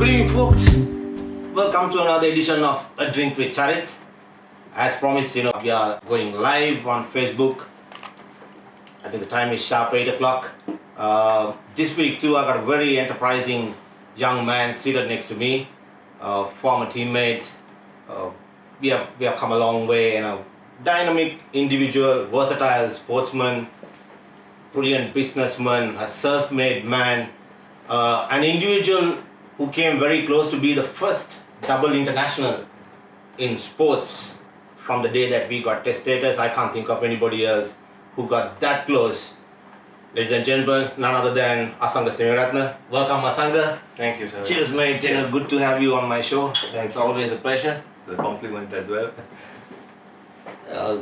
Good evening, folks. Welcome to another edition of A Drink with Charith. As promised, we are going live on Facebook. I think the time is sharp 8 o'clock. This week too, I got a very enterprising young man seated next to me, a former teammate. We have come a long way, and a dynamic individual, versatile sportsman, brilliant businessman, a self-made man, an individual who came very close to be the first double international in sports from the day that we got test status. I can't think of anybody else who got that close. Ladies and gentlemen, none other than Asanga Seneviratne. Welcome, Asanga. Thank you, sir. Cheers, mate. Good to have you on my show. It's always a pleasure. The compliment as well.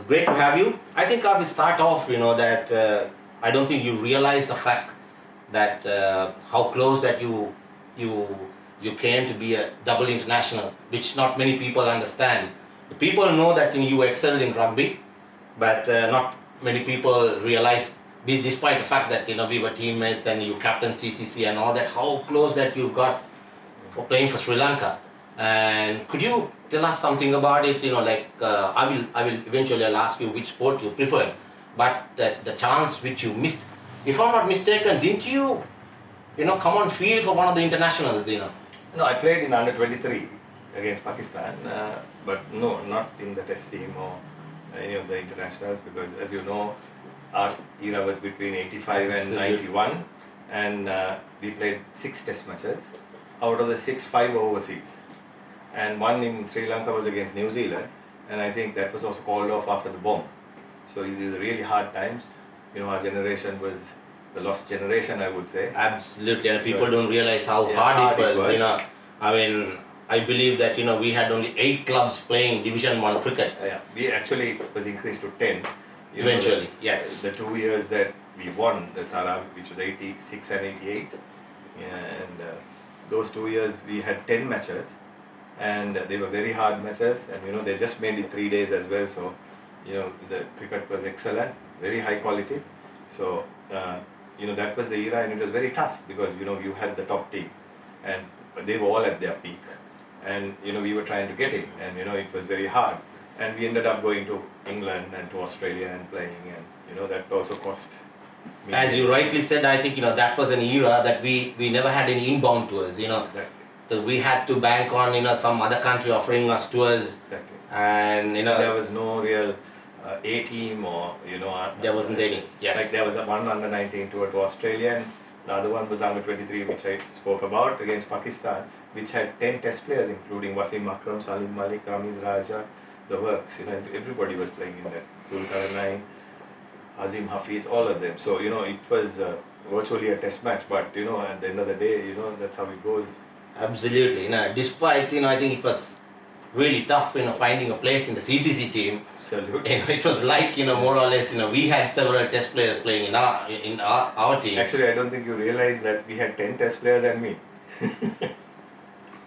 Great to have you. I think I will start off, that I don't think you realize the fact that how close that you came to be a double international, which not many people understand. The people know that you excelled in rugby, but not many people realize, despite the fact that we were teammates and you captained CCC and all that, how close that you got for playing for Sri Lanka. And could you tell us something about it? I will eventually I'll ask you which sport you prefer, but the chance which you missed. If I'm not mistaken, didn't you come on field for one of the internationals? No, I played in under 23 against Pakistan, but no, not in the test team or any of the internationals, because as you know, our era was between 85 and 91, and we played 6 test matches. Out of the 6, 5 were overseas, and one in Sri Lanka was against New Zealand, and I think that was also called off after the bomb. So these are really hard times. Our generation was the lost generation, I would say. Absolutely, and people don't realize how hard it was. I believe that we had only 8 clubs playing Division 1 cricket. We actually was increased to 10. Eventually, yes. The 2 years that we won the Sarab, which was 86 and 88, and those 2 years we had 10 matches, and they were very hard matches, and they just made it 3 days as well. So the cricket was excellent, very high quality. So that was the era, and it was very tough because you had the top team, and they were all at their peak, and we were trying to get in, and it was very hard, and we ended up going to England and to Australia and playing, and that also cost me. As you rightly said, I think that was an era that we never had any inbound tours. Exactly. So we had to bank on some other country offering us tours. Exactly. And there was no real A team or there wasn't any. Yes. Like there was a one under 19 tour to Australia, and the other one was under 23, which I spoke about, against Pakistan, which had 10 test players, including Wasim Akram, Salim Malik, Ramiz Raja, the works. Everybody was playing in that. Zulkarnain, Azim Hafiz, all of them. So it was virtually a test match, but at the end of the day, that's how it goes. Absolutely. Despite I think it was really tough finding a place in the CCC team. Absolutely. It was like more or less we had several test players playing in our team. Actually, I don't think you realize that we had 10 test players and me.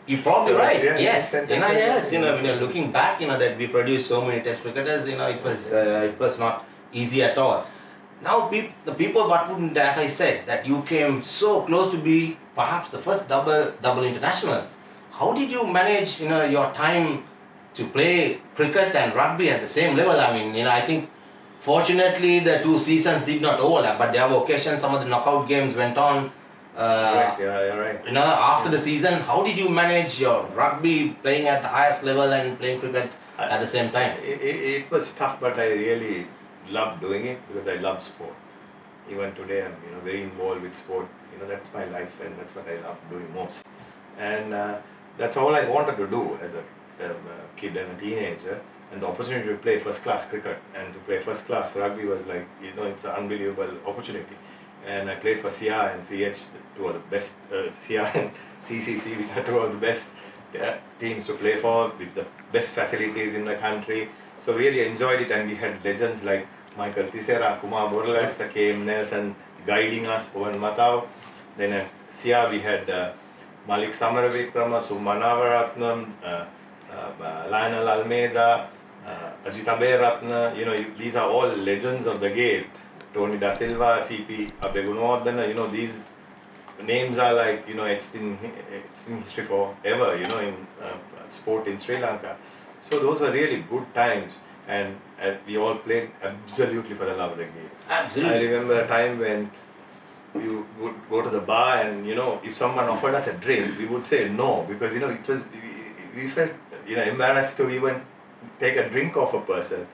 You're probably right. Yeah, yes. Yes. When you're looking back, that we produced so many test cricketers. It was not easy at all. Now, the people what wouldn't, as I said, that you came so close to be perhaps the first double international. How did you manage your time to play cricket and rugby at the same level? I think fortunately the 2 seasons did not overlap, but there were occasions some of the knockout games went on. Correct. Yeah, you're right. After the season, how did you manage your rugby playing at the highest level and playing cricket at the same time? It was tough, but I really loved doing it because I love sport. Even today, I'm very involved with sport. That's my life, and that's what I love doing most. And that's all I wanted to do as a kid and a teenager. And the opportunity to play first-class cricket and to play first-class rugby was like, it's an unbelievable opportunity. And I played for CR and CH, 2 of the best, CR and CCC, which are 2 of the best teams to play for, with the best facilities in the country. So really enjoyed it, and we had legends like Michael Tissera, Kumar Borlas, KM Nelson guiding us, Owen Matau. Then at CR we had Malik Samaravikrama, Sumanawaratnam, Lionel Almeida, Ajit Aberatna, these are all legends of the game. Tony Da Silva, CP Abegunodana, these names are like, you know, etched in history forever, you know, in sport in Sri Lanka. So those were really good times, and we all played absolutely for the love of the game. Absolutely. I remember a time when we would go to the bar, and you know, if someone offered us a drink, we would say no, because you know, it was we felt, you know, embarrassed to even take a drink off a person.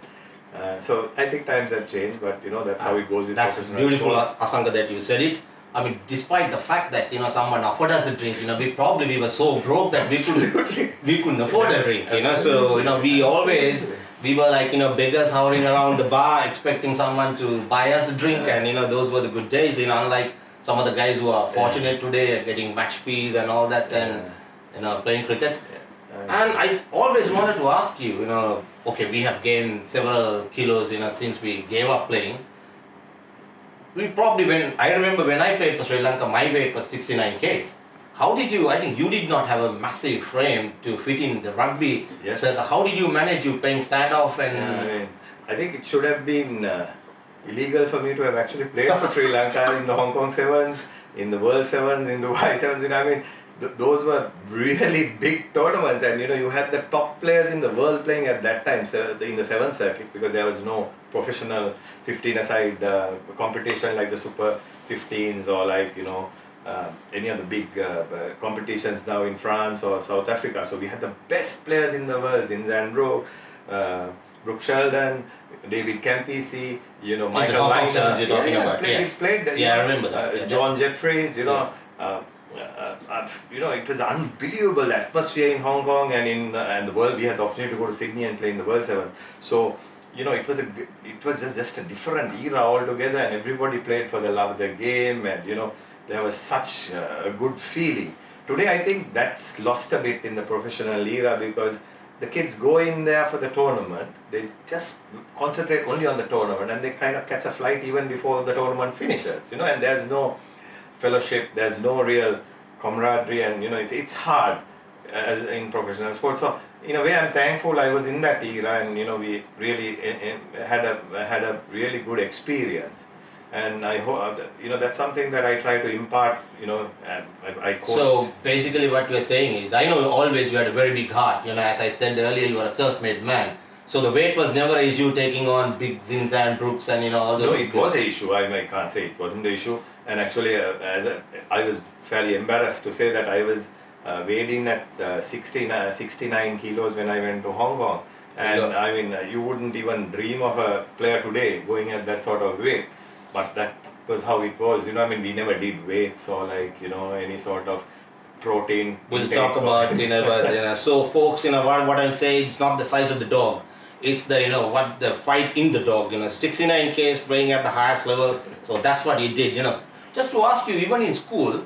So I think times have changed, but you know, that's how it goes with That's professional beautiful, sport. Asanga, that you said it. I mean, despite the fact that, you know, someone offered us a drink, you know, we were so broke that we couldn't afford a drink, you know. So, you know, we were like, you know, beggars hovering around the bar expecting someone to buy us a drink, and you know, those were the good days, you know, unlike some of the guys who are fortunate today, getting match fees and all that, and you know, playing cricket. And I always wanted to ask you, you know, okay, we have gained several kilos, you know, since we gave up playing. I remember when I played for Sri Lanka, my weight was 69 kgs. How did you, I think you did not have a massive frame to fit in the rugby. Yes. So how did you manage playing standoff and... I think it should have been illegal for me to have actually played for Sri Lanka in the Hong Kong Sevens, in the World Sevens, in the Dubai Sevens. You know, I mean, those were really big tournaments, and you know, you had the top players in the world playing at that time, so in the Seventh Circuit, because there was no professional 15-a-side competition like the Super 15s or like, you know, any of the big competitions now in France or South Africa. So we had the best players in the world, Zinzan Brooke, Brooke Sheldon, David Campisi, you know, Michael Liner. You're talking about. Yes. Played, I remember that. John Jeffries, you know. You know, it was unbelievable, the atmosphere in Hong Kong and in and the world. We had the opportunity to go to Sydney and play in the World Seven. So, you know, it was just a different era altogether, and everybody played for the love of the game, and you know, there was such a good feeling. Today, I think that's lost a bit in the professional era, because the kids go in there for the tournament, they just concentrate only on the tournament, and they kind of catch a flight even before the tournament finishes, you know, and there's no fellowship, there's no real camaraderie, and you know, it's hard in professional sports. So in a way, I'm thankful I was in that era, and you know, we really had a really good experience, and I hope, you know, that's something that I try to impart, you know. I coached. So basically what we're saying is, I know always you had a very big heart, you know, as I said earlier, you were a self-made man. So the weight was never an issue, taking on big Zinzan Brooks and you know all those. No, it was an issue. I can't say it wasn't an issue. And actually, I was fairly embarrassed to say that I was weighed in at 69 kilos when I went to Hong Kong. And I mean, you wouldn't even dream of a player today going at that sort of weight. But that was how it was. You know, I mean, we never did weights or like, you know, any sort of protein. We'll talk about, you know, but, you know, so folks, you know, what I'll say, it's not the size of the dog. It's the, you know, what the fight in the dog, you know, 69 kgs playing at the highest level. So that's what he did, you know. Just to ask you, even in school,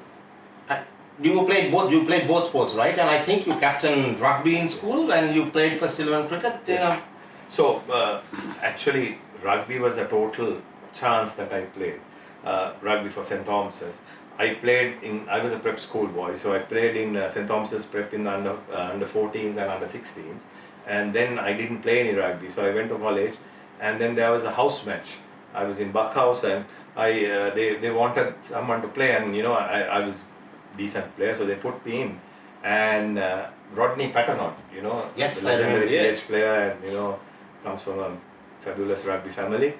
you played both sports, right? And I think you captained rugby in school and you played for Silver cricket, you know. So actually, rugby was a total chance that I played. Rugby for St. Thomas's. I was a prep school boy, so I played in St. Thomas's prep in the under 14s and under 16s. And then I didn't play any rugby, so I went to college, and then there was a house match. I was in Buckhouse, and they wanted someone to play, and you know, I was a decent player, so they put me in. And Rodney Patternot, you know, yes, the legendary CH player, and you know, comes from a fabulous rugby family.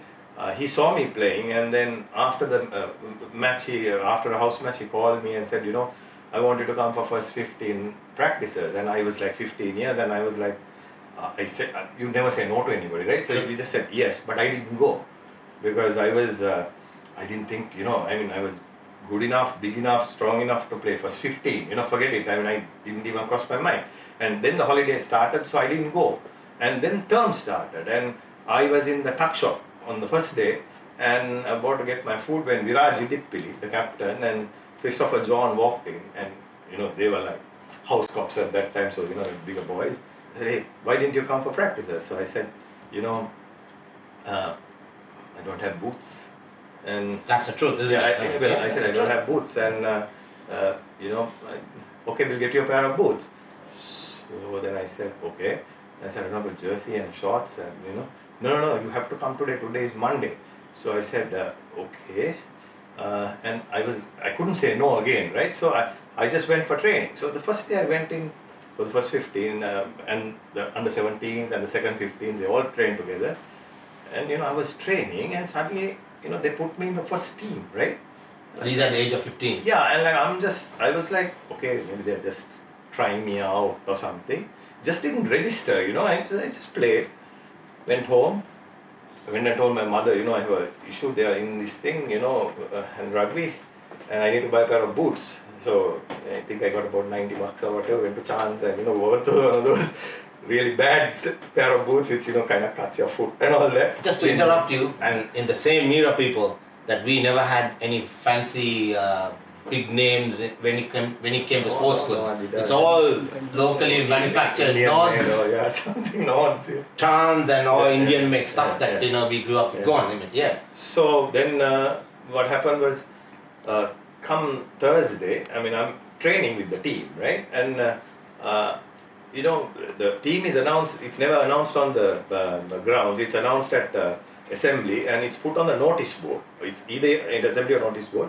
He saw me playing, and then after the match, after a house match, he called me and said, you know, I want you to come for first 15 practices. And I was like 15 years, and I was like, I said, you never say no to anybody, right? So we just said yes, but I didn't go because I didn't think, you know, I mean, I was good enough, big enough, strong enough to play first 15, you know, forget it. I mean, I didn't even cross my mind. And then the holiday started, so I didn't go. And then term started, and I was in the tuck shop on the first day and about to get my food when Viraj Idippili, the captain, and Christopher John walked in, and you know, they were like house cops at that time, so you know, bigger boys. I said, hey, why didn't you come for practices? So I said, you know, I don't have boots. And that's the truth, isn't it? I said, I don't have boots, and you know, okay, we'll get you a pair of boots. So then I said, okay. I said, I don't have a jersey and shorts, and you know, no, you have to come today. Today is Monday. So I said, okay. and I couldn't say no again, right? So I just went for training. So the first day I went in for the first 15, and the under 17s and the second 15s, they all trained together. And I was training, and suddenly they put me in the first team, right? These are the age of 15. Yeah, and I was like, okay, maybe they're just trying me out or something. Just didn't register, I just played, went home. I went and told my mother, I have an issue there in this thing, and rugby, and I need to buy a pair of boots. So I think I got about $90 or whatever, went to Chance and, worth one of those really bad pair of boots which, kind of cuts your foot and all that. Just to interrupt you, and in the same era, people, that we never had any fancy big names when it came to sports goods. No, it's all locally manufactured Indian nods, made, yeah, something nods. Yeah. Chans and all Yeah, Indian make stuff that we grew up with. Yeah. Go on, yeah. So then what happened was, come Thursday, I'm training with the team, right? And the team is announced. It's never announced on the grounds. It's announced at assembly, and it's put on the notice board. It's either at assembly or notice board,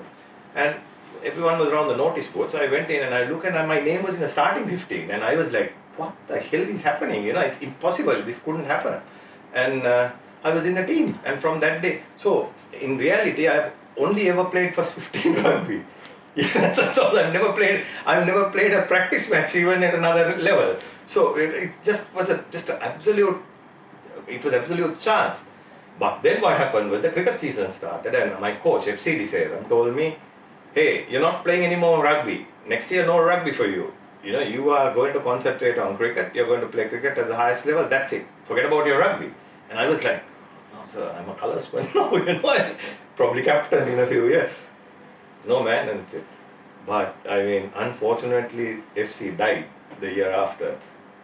and everyone was around the notice board. So I went in and I looked, and my name was in the starting 15, and I was like, what the hell is happening? It's impossible. This couldn't happen. And I was in the team, and from that day, so in reality, I've only ever played first 15 rugby. Yeah, that's all. I've never played a practice match even at another level. So it just was absolute chance. But then what happened was the cricket season started, and my coach, FC Diseram, told me, hey, you're not playing any more rugby. Next year, no rugby for you. You are going to concentrate on cricket. You're going to play cricket at the highest level. That's it. Forget about your rugby. And I was like, no, sir, I'm a colorsman now. I'm probably captain in a few years. No, man. And that's it. But unfortunately, FC died the year after.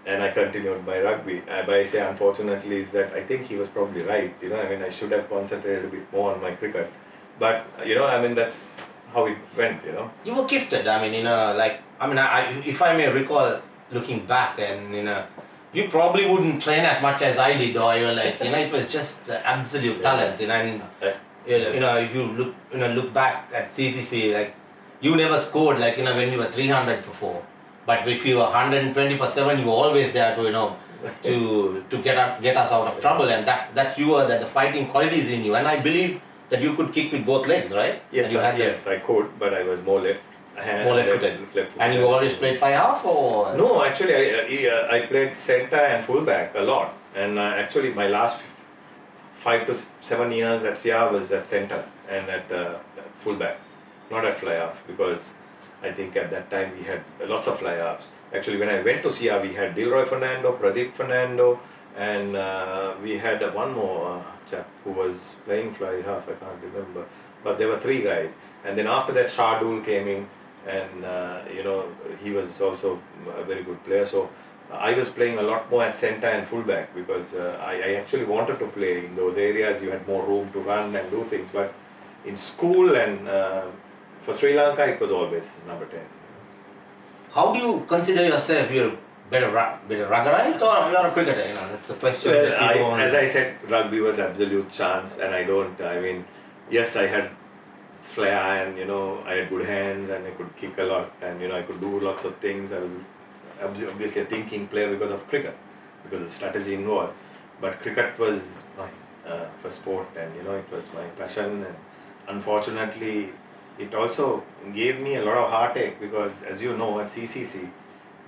And I continued my rugby. By I say unfortunately is that I think he was probably right. I should have concentrated a bit more on my cricket. But, that's how it went, You were gifted. If I may recall, looking back, and you probably wouldn't train as much as I did, or you're like, it was just absolute talent. And if you look back at CCC, like you never scored when you were 300 for 4. But if you were 120 for 7, you were always there to to get us out of trouble, and that's that the fighting qualities in you. And I believe that you could kick with both legs, right? Yes, yes, I could, but I was more left left-footed. And you always played fly half, or? No, actually, I played centre and fullback a lot. And actually, my last 5 to 7 years at SIA was at centre and at fullback, not at fly half, because I think at that time we had lots of fly halves. Actually, when I went to SIA, we had Dilroy Fernando, Pradeep Fernando, and we had one more chap who was playing fly half, I can't remember. But there were 3 guys. And then after that, Shardul came in, and he was also a very good player. So I was playing a lot more at centre and fullback, because I actually wanted to play in those areas. You had more room to run and do things. But in school and for Sri Lanka, it was always number 10. How do you consider yourself? You're better ruggerite, or you're a cricketer? That's the question. Well, as I said, rugby was absolute chance, and yes, I had flair, and I had good hands, and I could kick a lot, and I could do lots of things. I was obviously a thinking player because of cricket, because of the strategy involved. But cricket was my first sport, and it was my passion. And unfortunately, it also gave me a lot of heartache, because as you know, at CCC,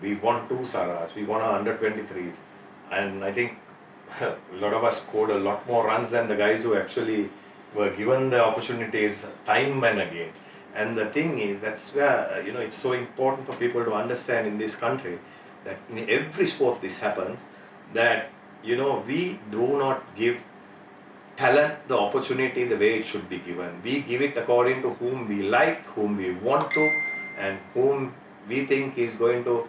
we won 2 Saras, we won our under 23s, and I think a lot of us scored a lot more runs than the guys who actually were given the opportunities time and again. And the thing is, that's where it's so important for people to understand in this country that in every sport this happens, that we do not give talent the opportunity the way it should be given. We give it according to whom we like, whom we want to, and whom we think is going to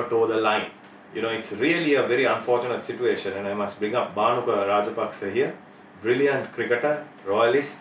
toe the line. It's really a very unfortunate situation, and I must bring up Bhanuka Rajapaksa here, brilliant cricketer, royalist,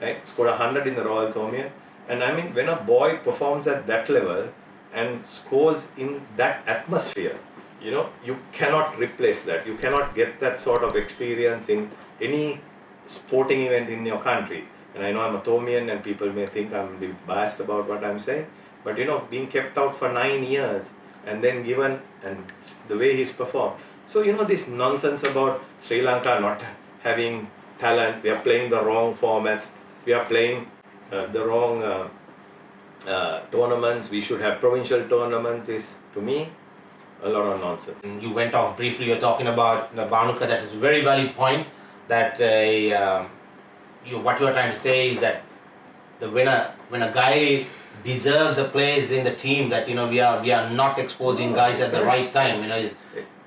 right? Scored 100 in the Royal Thomaian. And when a boy performs at that level and scores in that atmosphere, you cannot replace that. You cannot get that sort of experience in any sporting event in your country. And I know I'm a Thomian and people may think I'm a bit biased about what I'm saying, but being kept out for 9 years and then given, and the way he's performed. So this nonsense about Sri Lanka not having talent, we are playing the wrong formats, we are playing the wrong tournaments, we should have provincial tournaments, is to me a lot of nonsense. You went off briefly, you're talking about Bhanuka, that is a very valid point, that what you are trying to say is that when a guy deserves a place in the team, that we are not exposing guys at the right time.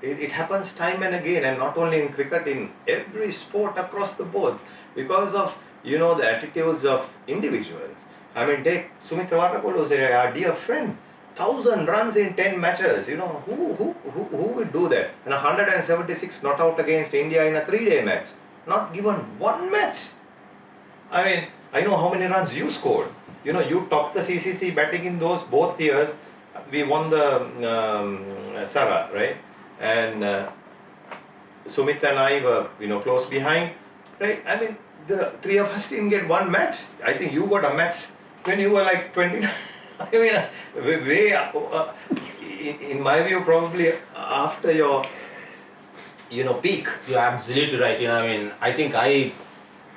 It happens time and again, and not only in cricket, in every sport across the board, because of the attitudes of individuals. I mean, take Sumitra Varakolu, who's our dear friend. 1,000 runs in 10 matches. Who would do that? And 176 not out against India in a 3-day match. Not given one match. I mean, I know how many runs you scored. You topped the CCC batting in those both years. We won the Sara, right? And Sumit and I were, close behind, right? I mean, the three of us didn't get one match. I think you got a match when you were like 29. I mean, in my view, probably after your, peak. You're absolutely right. I mean, I think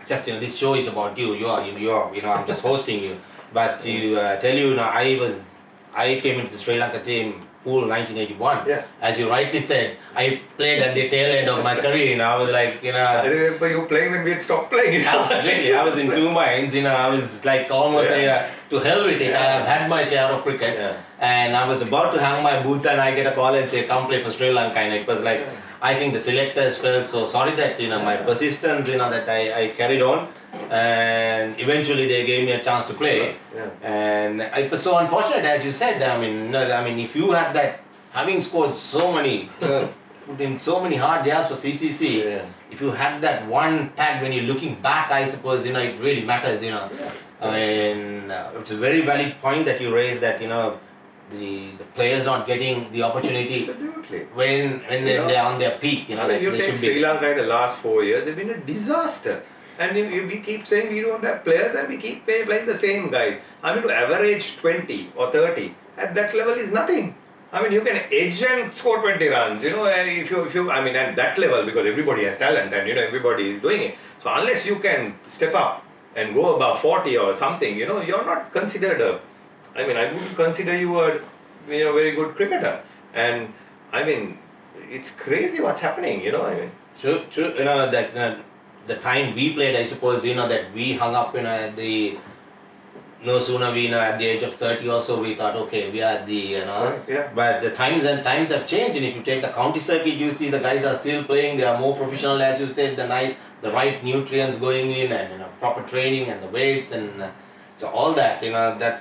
this show is about you. I'm just hosting you. But to tell you, I came into the Sri Lanka team pool 1981. Yeah. As you rightly said, I played at the tail end of my career. I was like, I remember you playing when we had stopped playing. Absolutely. I was in two minds. I was like almost to hell with it. Yeah. I have had my share of cricket. Yeah. And I was about to hang my boots and I get a call and say, come play for Sri Lanka. And it was like, I think the selectors felt so sorry that, my persistence, that I carried on. And eventually they gave me a chance to play. Yeah. And it was so unfortunate, as you said. I mean, if you had that, having scored so many, put in so many hard yards for CCC, if you had that one tag when you're looking back, I suppose, it really matters, I mean, it's a very valid point that you raised, that, the players not getting the opportunity. Absolutely. when they're on their peak, you take Sri Lanka in the last 4 years, they've been a disaster. And we keep saying we don't have players and we keep playing the same guys. I mean, to average 20 or 30 at that level is nothing. I mean, you can edge and score 20 runs, and if you, I mean, at that level, because everybody has talent and, everybody is doing it. So unless you can step up and go above 40 or something, you're not considered I wouldn't consider you a, very good cricketer. And, I mean, it's crazy what's happening, I mean. True, that the time we played, I suppose, that we hung up, no sooner we, at the age of 30 or so, we thought, okay, we are the, Right, yeah. But the times have changed, and if you take the county circuit, you see the guys are still playing, they are more professional, as you said, the right nutrients going in, and, proper training, and the weights, and so all that,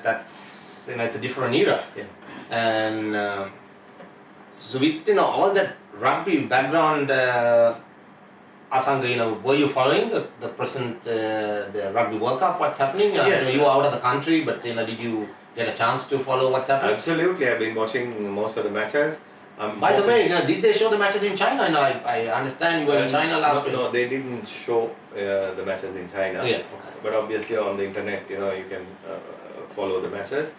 that's, it's a different era. Yeah. And so with, all that rugby background, Asanga, were you following the present the Rugby World Cup? What's happening? Yes. You were out of the country, but did you get a chance to follow what's happening? Absolutely, I've been watching most of the matches. By the way, did they show the matches in China? I understand you were in China last week. No, they didn't show the matches in China. Yeah. But obviously on the internet, you can follow the matches.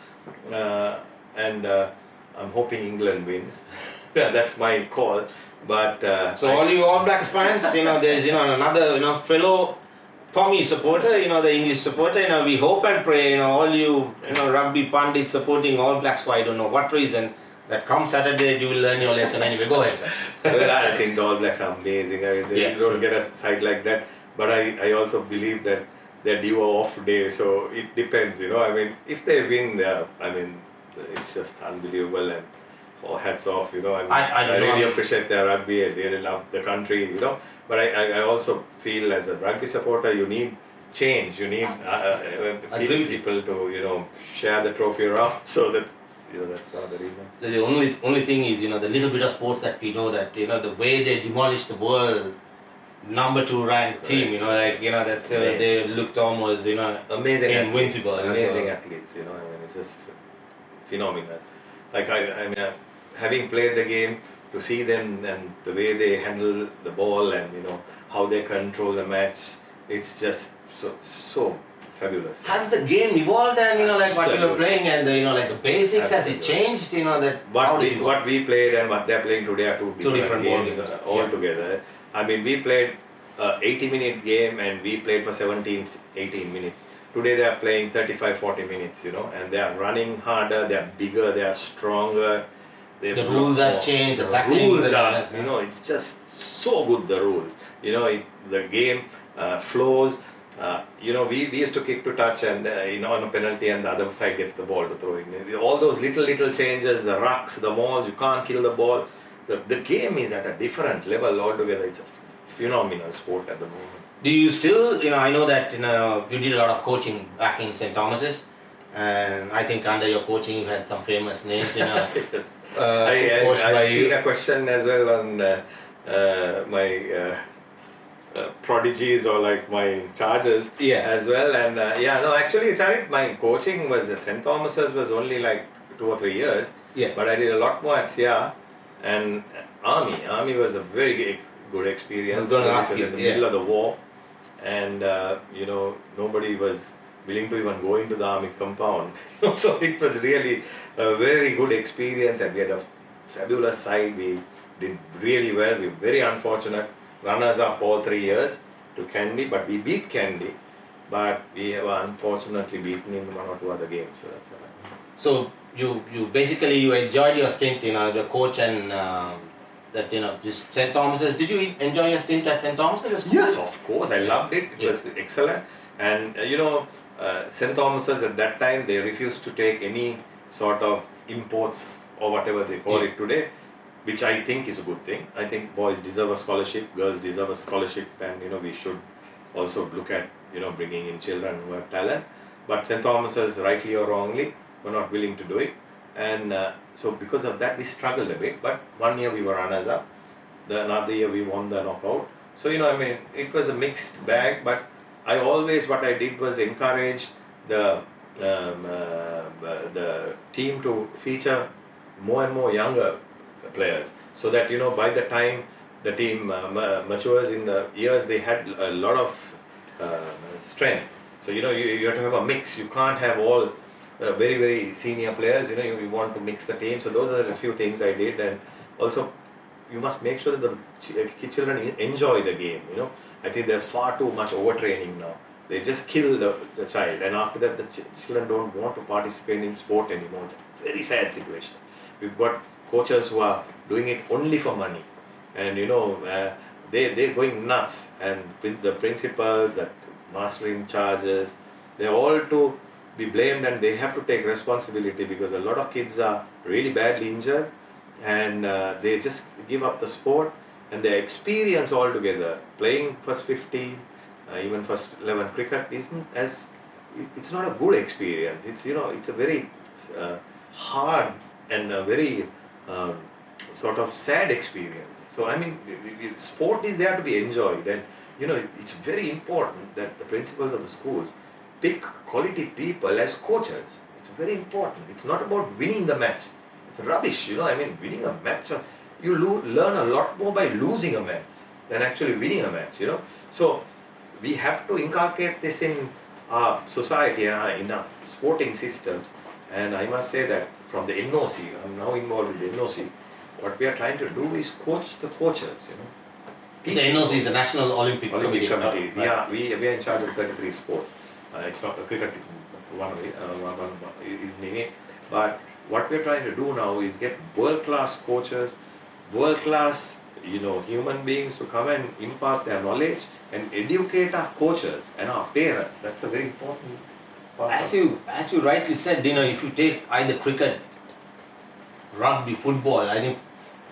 And I'm hoping England wins. That's my call. But so all you All Blacks fans, there's another fellow Tommy supporter, the English supporter. We hope and pray, all you rugby pundits supporting All Blacks for I don't know what reason, that come Saturday you will learn your lesson anyway. Go ahead, sir. Well, I think the All Blacks are amazing. I mean, they don't get a side like that. But I also believe that they're due off day, so it depends. I mean, if they win, it's just unbelievable, and hats off. I really appreciate their rugby. I really love the country. But I also feel as a rugby supporter, you need change. You need people to share the trophy around. So that's one of the reasons. The only thing is the little bit of sports that we know, that the way they demolished the world number 2 ranked team, that's they looked almost amazing, invincible. Amazing athletes. It's just phenomenal. Like having played the game, to see them and the way they handle the ball and how they control the match, it's just so fabulous. Has the game evolved and like what you were Absolutely. playing and like the basics, has it Absolutely. changed? That What we played and what they're playing today are two different games ball games. altogether. I mean, we played 80-minute game and we played for 18 minutes. Today they are playing 35-40 minutes, and they are running harder, they are bigger, they are stronger. The rules have changed, the rules are, it's just so good, the rules. The game flows. We used to kick to touch and on a penalty and the other side gets the ball to throw in. All those little changes, the rucks, the mauls, you can't kill the ball. The game is at a different level altogether. It's a phenomenal sport at the moment. Do you still, I know that you did a lot of coaching back in St. Thomas's, and I think under your coaching you had some famous names. Yes. Coached by I've you. seen a question as well on my prodigies or like my charges as well. And actually, Charith, my coaching was at St. Thomas's was only like 2 or 3 years. Yes. But I did a lot more at SIA and Army. Army was a very good experience. I was going to ask you. In the middle of the war, and nobody was willing to even go into the Army compound. So it was really a very good experience, and we had a fabulous side. We did really well. We were very unfortunate. Runners up all 3 years to Kandy, but we beat Kandy. But we were unfortunately beaten in 1 or 2 other games. So that's all right. So you basically you enjoyed your stint, the coach and just St. Thomas's. Did you enjoy your stint at St. Thomas's? Yes, of course. I loved it. It was excellent. And St. Thomas's at that time, they refused to take any sort of imports or whatever they call it today, which I think is a good thing. I think boys deserve a scholarship, girls deserve a scholarship, and we should also look at bringing in children who have talent. But St. Thomas's, rightly or wrongly, were not willing to do it, and so because of that we struggled a bit. But 1 year we were runners up, another year we won the knockout. So it was a mixed bag. But I always, what I did was encourage the team to feature more and more younger players, so that by the time the team matures in the years, they had a lot of strength. So you have to have a mix. You can't have all very, very senior players. You want to mix the team. So those are the few things I did. And also you must make sure that the children enjoy the game. I think there's far too much overtraining now. They just kill the child, and after that the children don't want to participate in sport anymore. It's a very sad situation. We've got coaches who are doing it only for money, and they're going nuts. And with the principals, that mastering charges, they're all to be blamed, and they have to take responsibility, because a lot of kids are really badly injured, and they just give up the sport, and their experience altogether playing first 15, even first 11 cricket isn't as, it's not a good experience. It's it's a very hard and a very sort of sad experience. So sport is there to be enjoyed, and it's very important that the principals of the schools pick quality people as coaches. It's very important. It's not about winning the match. It's rubbish, winning a match, you learn a lot more by losing a match than actually winning a match, So we have to inculcate this in our society and in our sporting systems. And I must say that from the NOC, I'm now involved with the NOC, what we are trying to do is coach the coaches, The NOC is the National Olympic Committee. Right. We are in charge of 33 sports. It's not cricket is one way, is in it. But what we're trying to do now is get world-class coaches, world-class human beings to come and impart their knowledge and educate our coaches and our parents. That's a very important part. As you rightly said, if you take either cricket, rugby, football, I think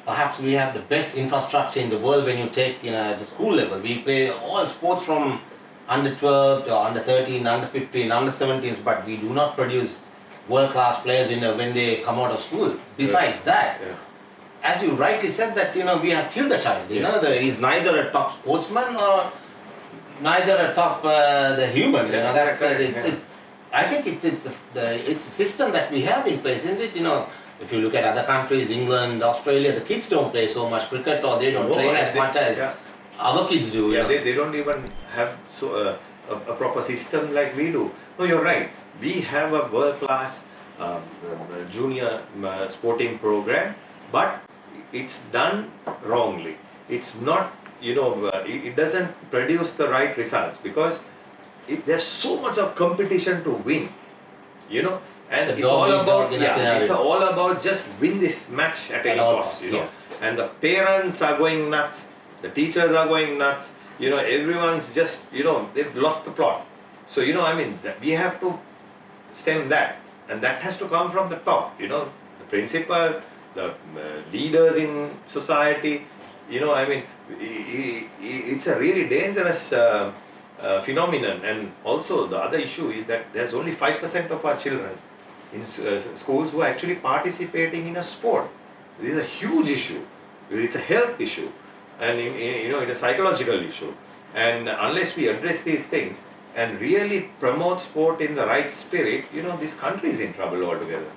perhaps we have the best infrastructure in the world when you take at the school level. We play all sports from under 12 to under 13, under 15, under 17s, but we do not produce world-class players when they come out of school. Besides that, as you rightly said that we have killed the child. He's neither a top sportsman or neither a top the human. I think it's a system that we have in place, isn't it? If you look at other countries, England, Australia, the kids don't play so much cricket, or they don't train as much as other kids do. They don't even have a proper system like we do. No, you're right. We have a world-class junior sporting program, but it's done wrongly. It's not, it doesn't produce the right results because there's so much of competition to win, and it's all about just win this match at any cost, and the parents are going nuts, the teachers are going nuts, everyone's just, they've lost the plot. So, we have to stem that, and that has to come from the top, the principal, the leaders in society, it's a really dangerous phenomenon. And also the other issue is that there's only 5% of our children in schools who are actually participating in a sport. This is a huge issue. It's a health issue, and it's a psychological issue. And unless we address these things and really promote sport in the right spirit, this country is in trouble altogether.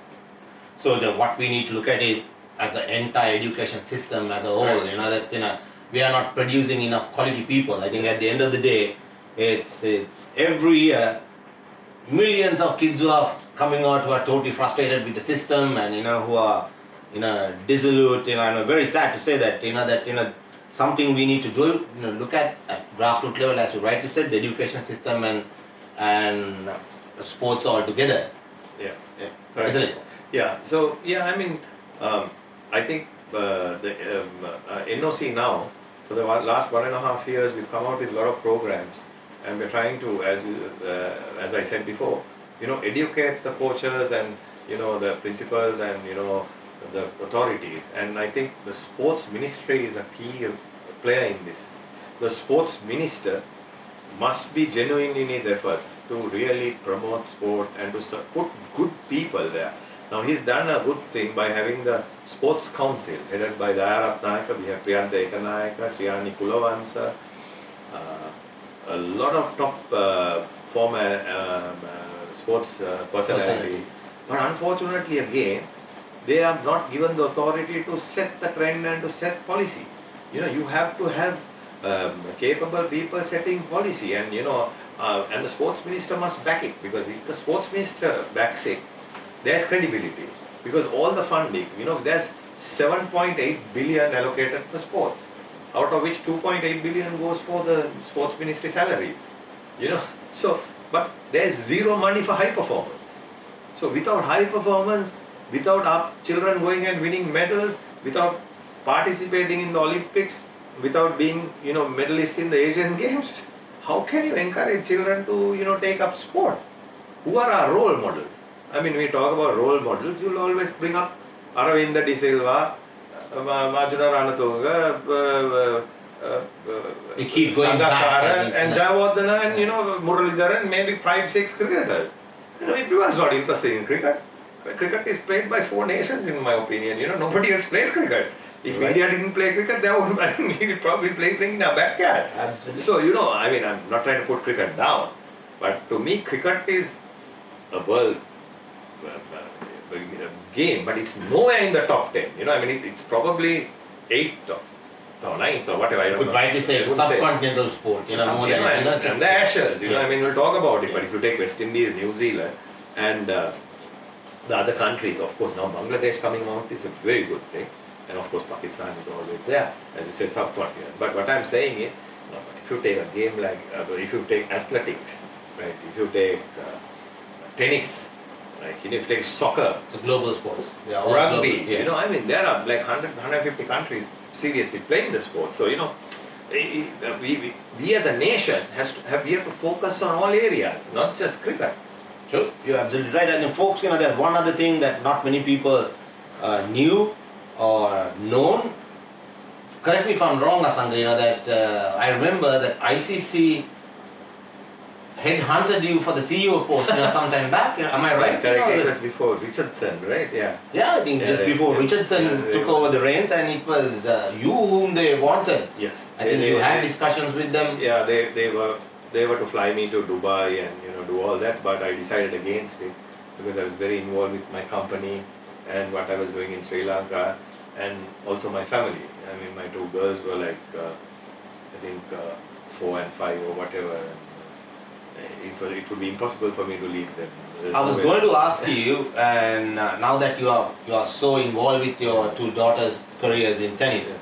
So what we need to look at it as the entire education system as a whole. That's we are not producing enough quality people. I think at the end of the day, it's every year millions of kids who are coming out who are totally frustrated with the system, and who are dissolute. I'm very sad to say that something we need to do. Look at grassroots level, as you rightly said, the education system and sports all together. Yeah. Correct. Isn't it? Yeah. So I think the NOC now, for the last 1.5 years, we've come out with a lot of programs, and we're trying to, as I said before, educate the coaches and the principals and the authorities. And I think the sports ministry is a key player in this. The sports minister must be genuine in his efforts to really promote sport and to put good people there. Now he's done a good thing by having the sports council headed by Udara Ramawickrama. We have Priyantha Ekanayaka, Sriyani Kulawansa, a lot of top former sports personalities. But unfortunately again, they are not given the authority to set the trend and to set policy. You have to have capable people setting policy, and and the sports minister must back it, because if the sports minister backs it, there's credibility, because all the funding, there's 7.8 billion allocated for sports, out of which 2.8 billion goes for the sports ministry salaries, so, but there's zero money for high performance. So without high performance, without our children going and winning medals, without participating in the Olympics, without being, medalists in the Asian Games, how can you encourage children to, take up sport? Who are our role models? We talk about role models, you'll always bring up Aravinda De Silva, Majuna Ranatunga, Sangakkara, and Jayawardena, and Muralidharan, maybe 5-6 cricketers. Everyone's not interested in cricket. Cricket is played by 4 nations, in my opinion. Nobody else plays cricket. If India didn't play cricket, we would probably play playing in our backyard. Absolutely. So, I'm not trying to put cricket down, but to me, cricket is a world game, but it's nowhere in the top 10. It's probably 8th or 9th or whatever. I don't could know. Rightly say it's a subcontinental sport. More than and the Ashes. We'll talk about it. But if you take West Indies, New Zealand, and the other countries, of course, now Bangladesh coming out is a very good thing, and of course Pakistan is always there, as you said, subcontinent. But what I'm saying is, if you take a game like, if you take athletics, right? If you take tennis, right? If you take soccer, it's a global sport. Rugby, there are like 150 countries seriously playing the sport. So we as a nation we have to focus on all areas, not just cricket. Sure, you're absolutely right. And folks, there's one other thing that not many people knew or known. Correct me if I'm wrong, Asanga, that I remember that ICC headhunted you for the CEO post some time back. Am I right? Correct. It was before Richardson, right? Yeah. Yeah, I think just before Richardson took over the reins, and it was you whom they wanted. Yes. I think you had discussions with them. Yeah, they were to fly me to Dubai and do all that, but I decided against it because I was very involved with my company and what I was doing in Sri Lanka, and also my family. My 2 girls were like, I think 4 and 5 or whatever. it would be impossible for me to leave them. I was going to ask you, and now that you are so involved with your two daughters' careers in tennis,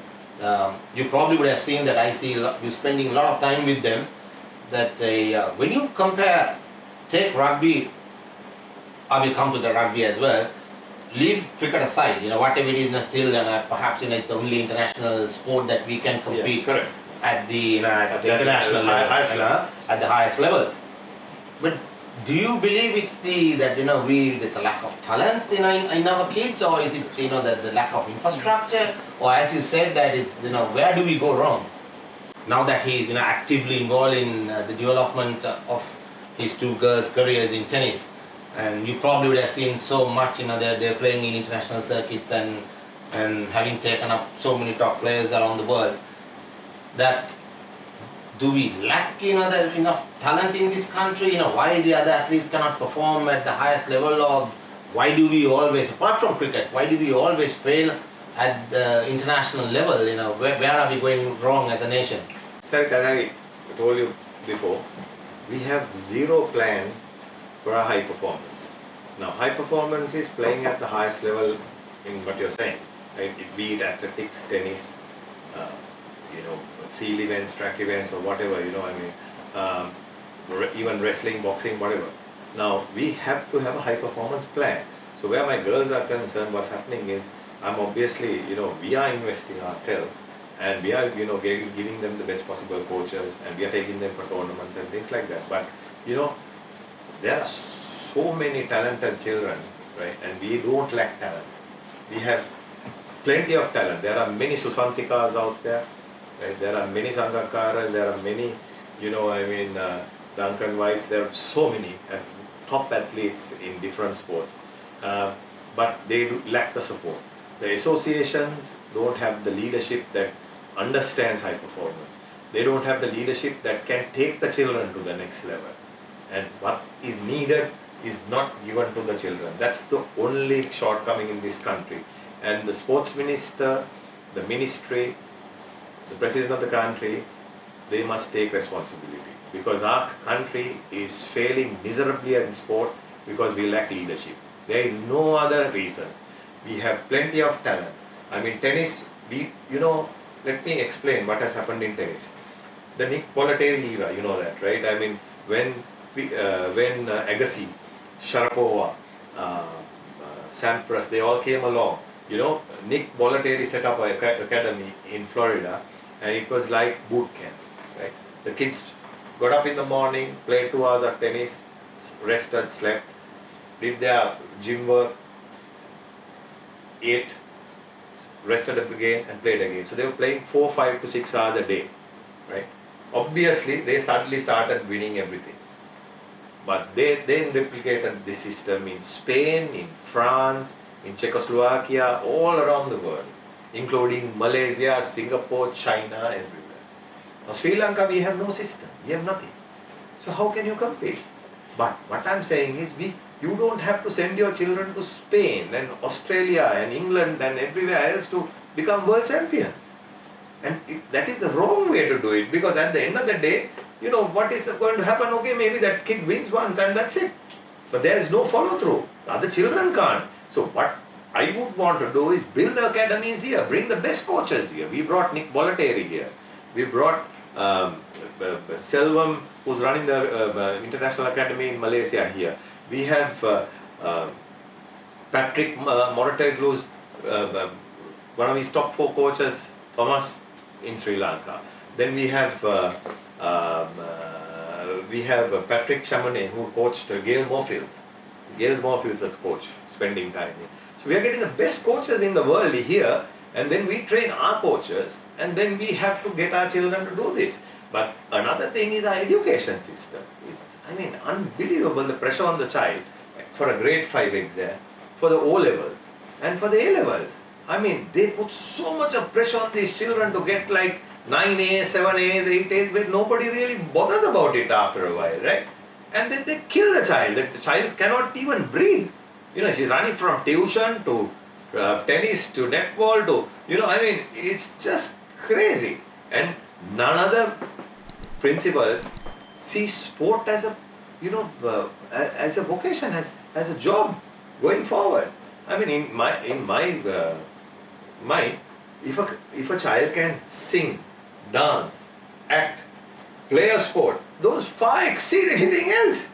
you probably would have seen that I see you spending a lot of time with them. That when you compare, take rugby, I will come to the rugby as well. Leave cricket aside, whatever it is still, and perhaps it's the only international sport that we can compete at the at the international level, at the highest level. But do you believe it's there's a lack of talent in our kids, or is it the lack of infrastructure, or as you said that it's where do we go wrong? Now that he is actively involved in the development of his two girls' careers in tennis, and you probably would have seen so much they're playing in international circuits and having taken up so many top players around the world, that do we lack enough talent in this country? Why the other athletes cannot perform at the highest level, or why do we always, apart from cricket, why do we always fail at the international level? Where are we going wrong as a nation? Charith, as I told you before, we have zero plan for a high performance. Now, high performance is playing at the highest level in what you're saying, right? Be it athletics, tennis, field events, track events, or whatever, even wrestling, boxing, whatever. Now, we have to have a high performance plan. So where my girls are concerned, what's happening is, I'm obviously, we are investing ourselves, and we are, giving them the best possible coaches, and we are taking them for tournaments and things like that. But, there are so many talented children, right? And we don't lack talent. We have plenty of talent. There are many Susantikas out there, right? There are many Sangakaras, there are many, Duncan Whites, there are so many top athletes in different sports. But they do lack the support. The associations don't have the leadership that understands high performance. They don't have the leadership that can take the children to the next level. And what is needed is not given to the children. That's the only shortcoming in this country. And the sports minister, the ministry, the president of the country, they must take responsibility. Because our country is failing miserably in sport because we lack leadership. There is no other reason. We have plenty of talent. Tennis, let me explain what has happened in tennis. The Nick Bollettieri era, you know that, right? When Agassi, Sharapova, Sampras, they all came along. Nick Bollettieri set up an academy in Florida, and it was like boot camp, right? The kids got up in the morning, played 2 hours of tennis, rested, slept, did their gym work, ate, rested up again, and played again. So they were playing 4, 5 to 6 hours a day, right? Obviously, they suddenly started winning everything. But they then replicated this system in Spain, in France, in Czechoslovakia, all around the world, including Malaysia, Singapore, China, everywhere. Now, Sri Lanka, we have no system, we have nothing. So how can you compete? But what I'm saying is, you don't have to send your children to Spain and Australia and England and everywhere else to become world champions. And that is the wrong way to do it, because at the end of the day, what is going to happen? Okay, maybe that kid wins once and that's it. But there is no follow through. The other children can't. So what I would want to do is build the academies here, bring the best coaches here. We brought Nick Bollettieri here. We brought Selvam, who's running the International Academy in Malaysia here. We have Patrick Morateglu's, one of his top 4 coaches, Thomas, in Sri Lanka. Then we have Patrick Chamonet, who coached Gail Moorfields. Gail Moorfields as coach, spending time here. So we are getting the best coaches in the world here, and then we train our coaches, and then we have to get our children to do this. But another thing is our education system. It's, unbelievable, the pressure on the child for a grade 5 exam, for the O levels, and for the A levels. They put so much of pressure on these children to get like 9 A's, 7 A's, 8 A's, but nobody really bothers about it after a while, right? And then they kill the child. The child cannot even breathe. She's running from tuition to tennis to netball to, it's just crazy. And none other principals see sport as a as a vocation, as a job going forward. I mean, in my mind, if a child can sing, dance, act, play a sport, those far exceed anything else.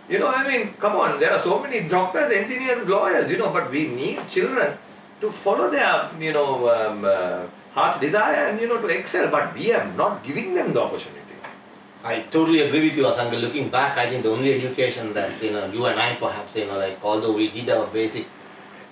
I mean, come on, there are so many doctors, engineers, lawyers, but we need children to follow their, heart's desire and, to excel, but we are not giving them the opportunity. I totally agree with you, Asanga. Looking back, I think the only education that, you and I perhaps, although we did our basic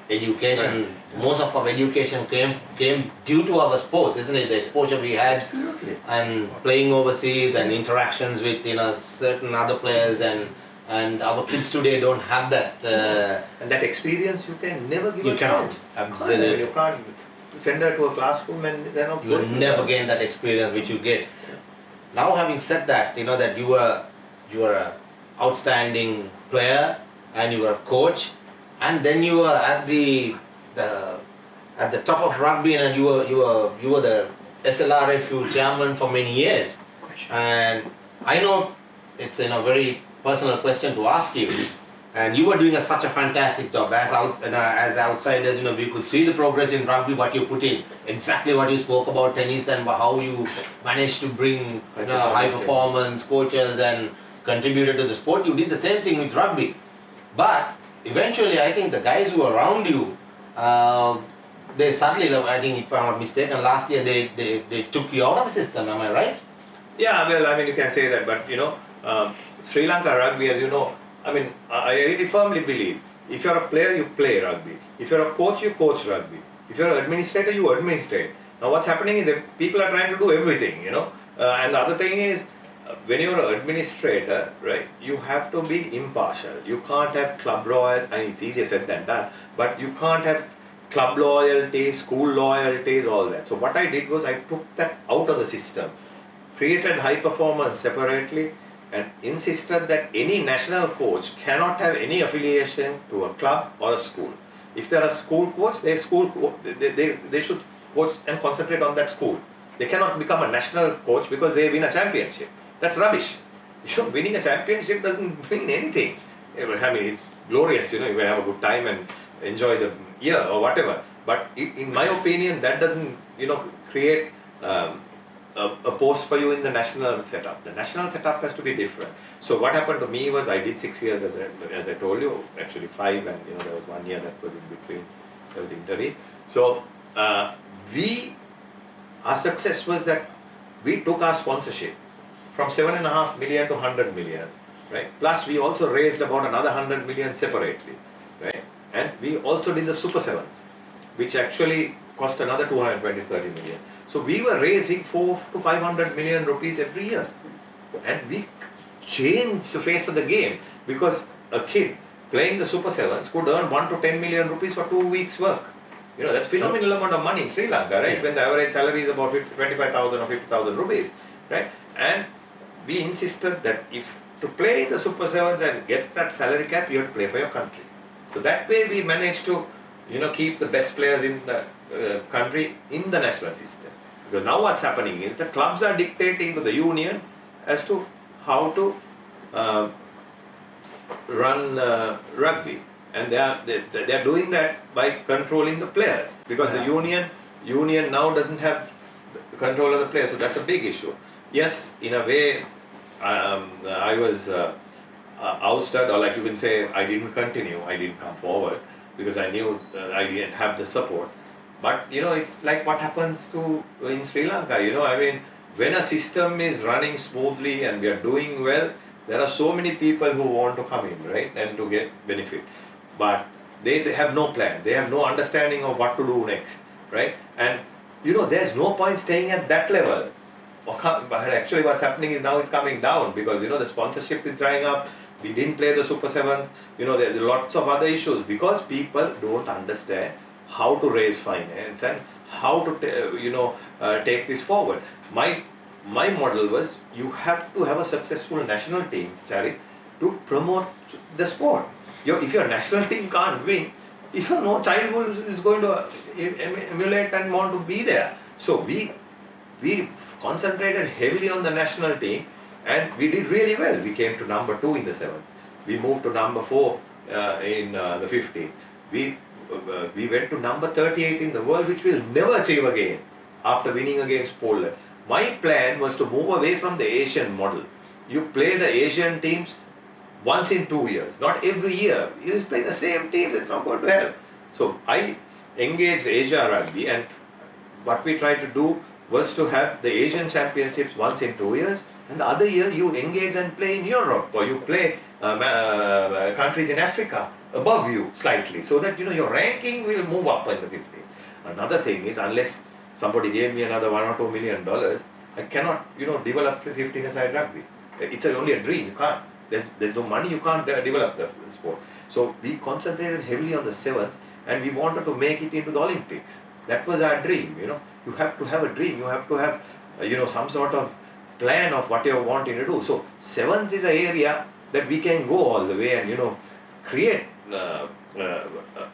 education, Right. most of our education came due to our sports, isn't it? The exposure we had. Absolutely. And playing overseas and interactions with, certain other players and our kids today don't have that. And that experience you can never give You a child. cannot. Absolutely. You can't send her to a classroom and they're not You will going to never learn. gain that experience which you get. Now, having said that, that you were an outstanding player and you were a coach, and then you were at the top of rugby, and you were the SLRFU chairman for many years. And I know it's a very personal question to ask you, and you were doing such a fantastic job. As outsiders, we could see the progress in rugby, what you put in, exactly what you spoke about tennis and how you managed to bring high performance coaches and contributed to the sport. You did the same thing with rugby, but eventually I think the guys who were around you, they suddenly, I think if I'm not mistaken, last year they took you out of the system. Am I right? Yeah, well, I mean, you can say that, but Sri Lanka rugby, as you know, I mean, I firmly believe if you're a player, you play rugby. If you're a coach, you coach rugby. If you're an administrator, you administrate. Now, what's happening is that people are trying to do everything, and the other thing is, when you're an administrator, right, you have to be impartial. You can't have club loyalty, and it's easier said than done, but you can't have club loyalty, school loyalties, all that. So what I did was I took that out of the system, created high performance separately, and insisted that any national coach cannot have any affiliation to a club or a school. If they're a school coach, they should coach and concentrate on that school. They cannot become a national coach because they win a championship. That's rubbish. Winning a championship doesn't mean anything. I mean, it's glorious, you can have a good time and enjoy the year or whatever. But in my opinion, that doesn't, create a post for you in the national setup. The national setup has to be different. So what happened to me was I did 6 years as I told you, actually 5, and there was 1 year that was in between. There was interim. So our success was that we took our sponsorship from 7.5 million to 100 million, right? Plus we also raised about another 100 million separately, right? And we also did the Super Sevens, which actually cost another 220-30 million. So we were raising 400 to 500 million rupees every year, and we changed the face of the game because a kid playing the Super Sevens could earn 1 to 10 million rupees for 2 weeks' work. That's phenomenal amount of money in Sri Lanka, right? When the average salary is about 25,000 or 50,000 rupees, right? And we insisted that if to play the Super Sevens and get that salary cap, you have to play for your country. So that way we managed to, keep the best players in the country in the national system. Because now what's happening is the clubs are dictating to the union as to how to run rugby, and they are doing that by controlling the players, because the union now doesn't have control of the players. So that's a big issue. Yes, in a way, I was ousted, or like you can say, I didn't continue. I didn't come forward because I knew I didn't have the support. But it's like what happens in Sri Lanka. I mean, when a system is running smoothly and we are doing well, there are so many people who want to come in, right, and to get benefit. But they have no plan. They have no understanding of what to do next, right? And there's no point staying at that level. But actually, what's happening is now it's coming down because the sponsorship is drying up. We didn't play the Super Sevens. There are lots of other issues because people don't understand how to raise finance and how to take this forward. My model was you have to have a successful national team, Charith, to promote the sport. If your national team can't win, no child is going to emulate and want to be there. So we concentrated heavily on the national team, And we did really well. We came to number 2 in the sevens. We moved to number 4 in the 50s. We went to number 38 in the world, which we'll never achieve again after winning against Poland. My plan was to move away from the Asian model. You play the Asian teams once in 2 years, not every year. You just play the same teams, it's not going to help. So I engaged Asia Rugby, and what we tried to do was to have the Asian Championships once in 2 years, and the other year you engage and play in Europe, or you play countries in Africa above you slightly, so that your ranking will move up in the 50s. Another thing is, unless somebody gave me another $1 or $2 million, I cannot develop 15-a-side rugby. It's only a dream. You can't. There's no money. You can't develop the sport. So we concentrated heavily on the sevens, and we wanted to make it into the Olympics. That was our dream. You have to have a dream. You have to have some sort of plan of what you're wanting to do. So sevens is an area that we can go all the way and create a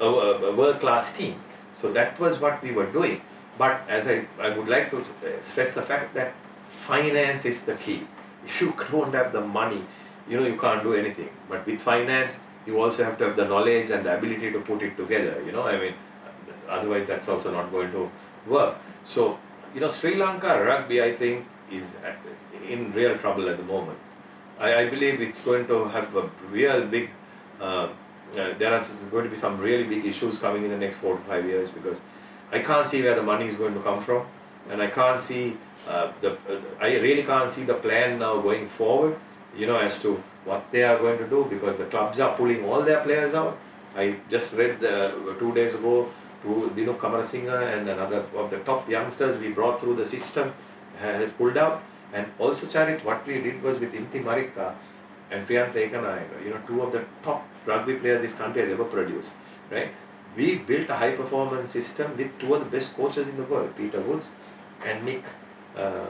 world-class team. So that was what we were doing. But as I would like to stress the fact that finance is the key. If you don't have the money, you can't do anything. But with finance, you also have to have the knowledge and the ability to put it together. Otherwise that's also not going to work. So Sri Lanka rugby, I think, is in real trouble at the moment. I believe it's going to have a real big there are going to be some really big issues coming in the next 4 to 5 years, because I can't see where the money is going to come from, and I can't see I really can't see the plan now going forward, as to what they are going to do, because the clubs are pulling all their players out. I just read 2 days ago to Dinu Kamarasinghe and another of the top youngsters we brought through the system has pulled out. And also, Charith, what we did was with Imti Marika and Priyantha Ekanayaka, 2 of the top rugby players this country has ever produced, right? We built a high performance system with 2 of the best coaches in the world, Peter Woods and Nick, I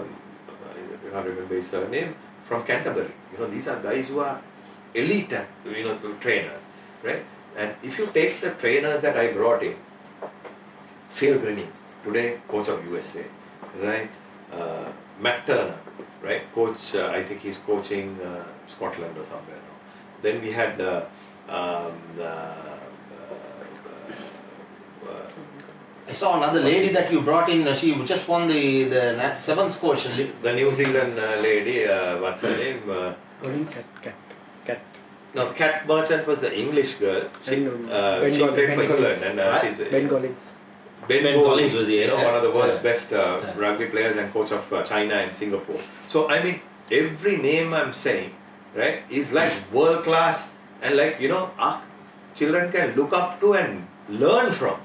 can't remember his surname, from Canterbury. These are guys who are elite, trainers, right? And if you take the trainers that I brought in, Phil Grinning, today coach of USA, right? Matt Turner, right? Coach, I think he's coaching Scotland or somewhere now. Then we had I saw another lady that you brought in. She just won the sevens coach. The New Zealand lady, what's her name? Cat. No, Kat Merchant was the English girl. She played for England, and Ben Collins. Ben Collins was the one of the world's best rugby players and coach of China and Singapore. So I mean, every name I'm saying, right, is like world class, and our children can look up to and learn from.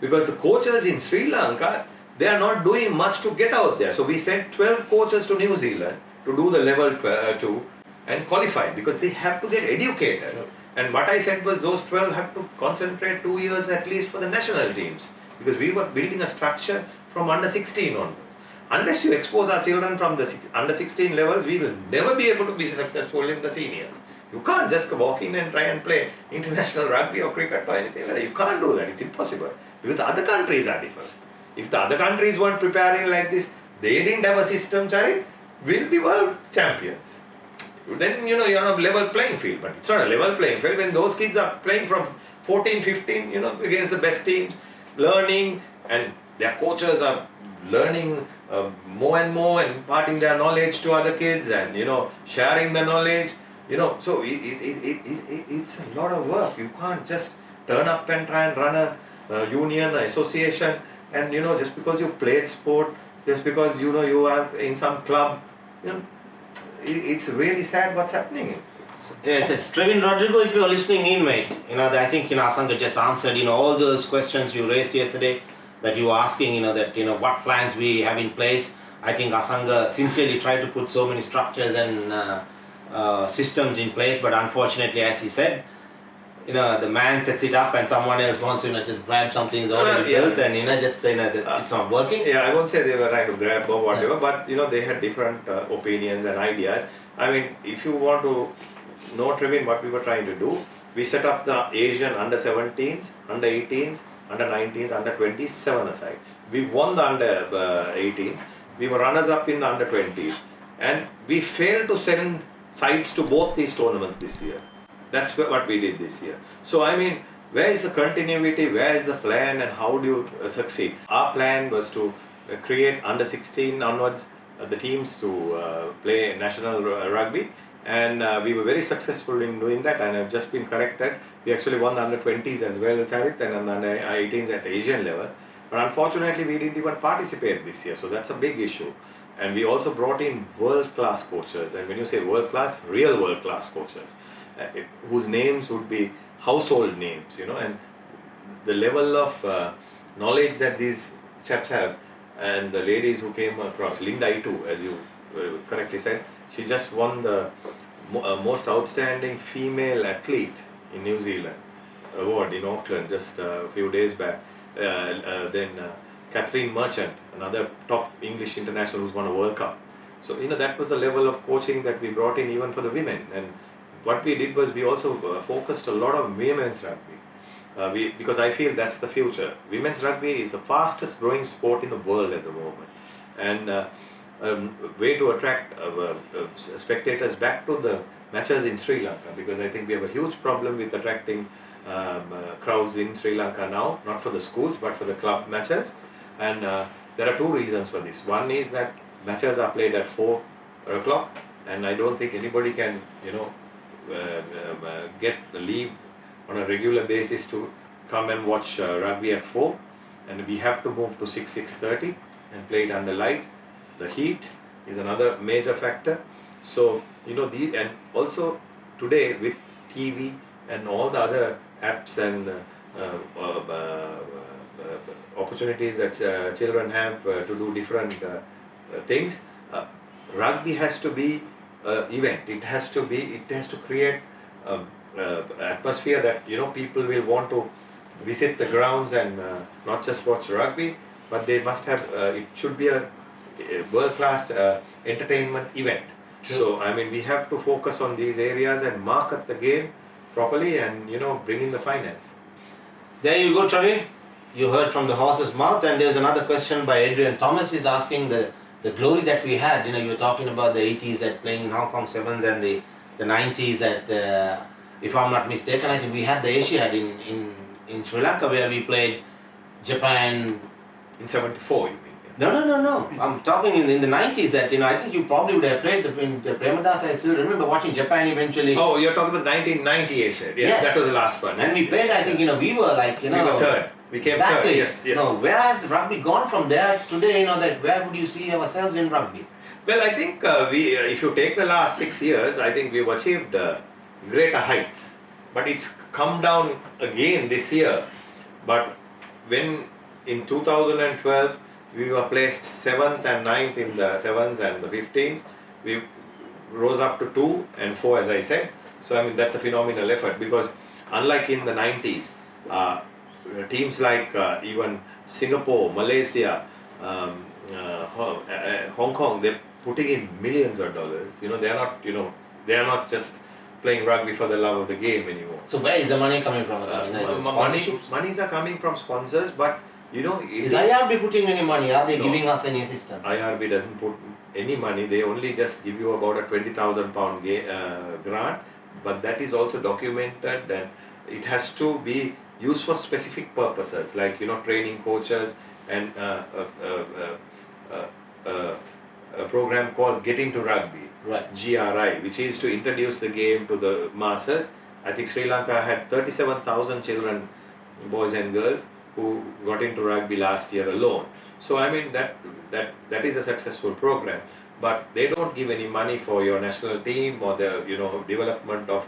Because the coaches in Sri Lanka, they are not doing much to get out there. So we sent 12 coaches to New Zealand to do the level 2 and qualify, because they have to get educated. Sure. And what I said was those 12 have to concentrate 2 years at least for the national teams, because we were building a structure from under 16 onwards. Unless you expose our children from the under 16 levels, we will never be able to be successful in the seniors. You can't just walk in and try and play international rugby or cricket or anything like that. You can't do that. It's impossible. Because other countries are different. If the other countries weren't preparing like this, they didn't have a system, Charith, we'll be world champions. Then, you're on a level playing field. But it's not a level playing field when those kids are playing from 14, 15, against the best teams, learning, and their coaches are learning more and more and imparting their knowledge to other kids and, sharing the knowledge. So it's a lot of work. You can't just turn up and try and run a union, association, and just because you played sport, just because you are in some club, it's really sad what's happening. Yes, it's Trevin Rodrigo. If you are listening in, mate, I think Asanga just answered all those questions you raised yesterday that you were asking. That what plans we have in place. I think Asanga sincerely tried to put so many structures and systems in place, but unfortunately, as he said, the man sets it up and someone else wants to just grab something that's already built and just say it's not working. Yeah, I won't say they were trying to grab or whatever, but they had different opinions and ideas. I mean, if you want to know, Trevin, what we were trying to do, we set up the Asian under 17s, under 18s, under 19s, under 20s, 7 aside. We won the under 18s. We were runners up in the under 20s. And we failed to send sides to both these tournaments this year. That's what we did this year. So I mean, where is the continuity, where is the plan, and how do you succeed? Our plan was to create under 16 onwards the teams to play national rugby, and we were very successful in doing that, and I've just been corrected. We actually won the under 20s as well, Charith, and under 18s at Asian level. But unfortunately, we didn't even participate this year, so that's a big issue. And we also brought in world-class coaches, and when you say world-class, real world-class coaches, whose names would be household names, and the level of knowledge that these chaps have, and the ladies who came across, Linda Itu, as you correctly said, she just won the most outstanding female athlete in New Zealand award in Auckland just a few days back. Then Catherine Merchant, another top English international who's won a World Cup. So that was the level of coaching that we brought in even for the women. And what we did was we also focused a lot on women's rugby. Because I feel that's the future. Women's rugby is the fastest growing sport in the world at the moment. And a way to attract spectators back to the matches in Sri Lanka, because I think we have a huge problem with attracting crowds in Sri Lanka now, not for the schools but for the club matches. And there are two reasons for this. One is that matches are played at 4 o'clock, and I don't think anybody can get leave on a regular basis to come and watch rugby at 4, and we have to move to 6:30 and play it under lights. The heat is another major factor. So and also today with TV and all the other apps and opportunities that children have to do different things, rugby has to be an event. It has to create atmosphere that people will want to visit the grounds and not just watch rugby, but they must have it should be a world-class entertainment event. True. So I mean, we have to focus on these areas and market the game properly, and bring in the finance. There you go, Charith. You heard from the horse's mouth. And there's another question by Adrian Thomas. Is asking the glory that we had. You were talking about the 80s at playing in Hong Kong Sevens, and the 90s at, if I'm not mistaken, I think we had the Asiad in Sri Lanka, where we played Japan. In 74, you mean? No. I'm talking in the 90s that, I think you probably would have played in the Premadas. I still remember watching Japan eventually. Oh, you're talking about 1990 Asia. Yes, that was the last one. And we played, I think, we were like, We were third. We came exactly. third. Yes. Where has rugby gone from there today, that where would you see ourselves in rugby? Well, I think if you take the last 6 years, I think we've achieved greater heights. But it's come down again this year. But when in 2012, we were placed 7th and 9th in the 7s and the 15s. We rose up to 2 and 4, as I said. So, I mean, that's a phenomenal effort, because unlike in the 90s, teams like even Singapore, Malaysia, Hong Kong, they're putting in millions of dollars. They are not just playing rugby for the love of the game anymore. So where is the money coming from? Monies are coming from sponsors, but is IRB putting any money? Are they giving us any assistance? IRB doesn't put any money. They only just give you about a £20,000 grant, but that is also documented, and it has to be used for specific purposes, like training coaches, and a program called Getting to Rugby, right. GRI, which is to introduce the game to the masses. I think Sri Lanka had 37,000 children, boys and girls, who got into rugby last year alone. So I mean, that is a successful program, but they don't give any money for your national team or the development of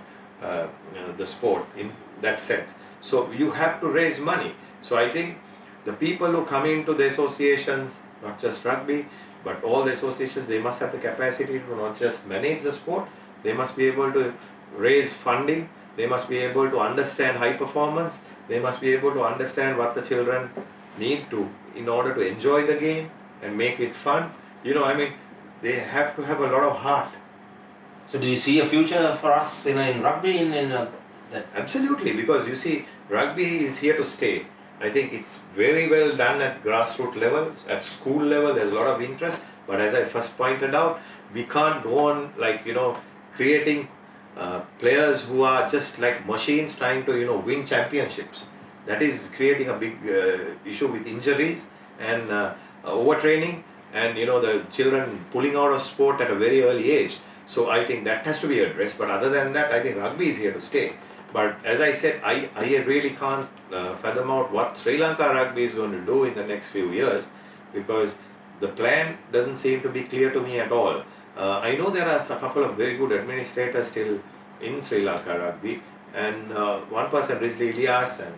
the sport in that sense. So you have to raise money. So I think the people who come into the associations, not just rugby, but all the associations, they must have the capacity to not just manage the sport, they must be able to raise funding, they must be able to understand high performance, they must be able to understand what the children need to in order to enjoy the game and make it fun. I mean, they have to have a lot of heart. So do you see a future for us in rugby that? Absolutely, because you see, rugby is here to stay. I think it's very well done at grassroots level, at school level, there's a lot of interest, But as I first pointed out, we can't go on creating players who are just like machines trying to win championships. That is creating a big issue with injuries and overtraining, and the children pulling out of sport at a very early age. So I think that has to be addressed. But other than that, I think rugby is here to stay. But as I said, I really can't fathom out what Sri Lanka rugby is going to do in the next few years, because the plan doesn't seem to be clear to me at all. I know there are a couple of very good administrators still in Sri Lanka rugby, and one person, Rizli Ilyas and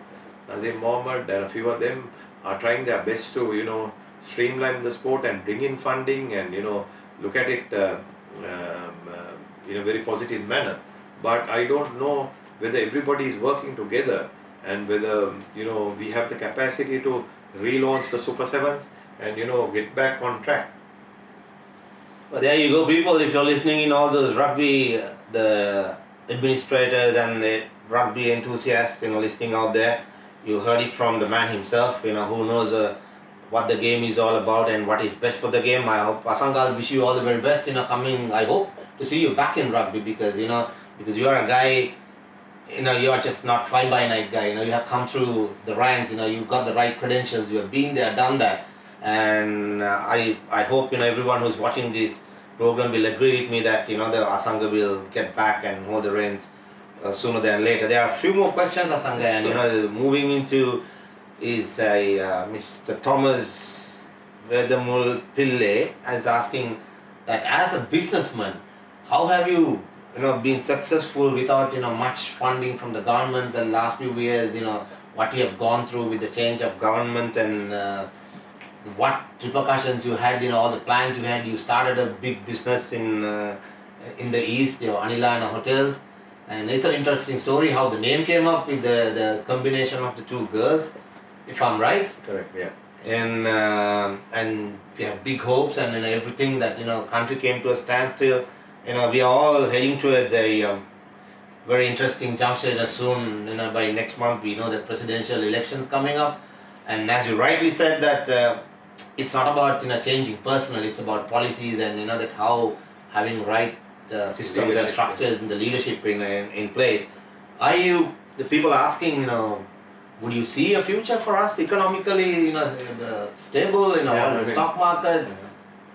Nazim Mohammed, and a few of them are trying their best to streamline the sport and bring in funding and look at it in a very positive manner. But I don't know whether everybody is working together and whether we have the capacity to relaunch the Super Sevens and get back on track. Well, there you go, people. If you're listening in, all those rugby, the administrators and the rugby enthusiasts, listening out there, you heard it from the man himself. Who knows what the game is all about and what is best for the game. I hope, Asanga, I wish you all the very best. Coming, I hope to see you back in rugby, because because you are a guy. You are just not fly-by-night guy. You have come through the ranks. You've got the right credentials. You have been there, done that. And I hope everyone who's watching this program will agree with me that the Asanga will get back and hold the reins sooner than later. There are a few more questions, Asanga, and moving into is Mr. Thomas Vedamul Pille is asking that as a businessman, how have you been successful without much funding from the government the last few years? What you have gone through with the change of government and what repercussions you had, all the plans you had. You started a big business in the east, Anilana Hotels, and it's an interesting story how the name came up with the combination of the two girls, if I'm right. Correct, yeah. And we have big hopes and everything that country came to a standstill. We are all heading towards a very interesting juncture soon. By next month we know that presidential elections coming up, and as you rightly said that it's not about changing personal, it's about policies and that how having right systems and structures and the leadership in place. Are you the people asking would you see a future for us economically, the stable, the stock market,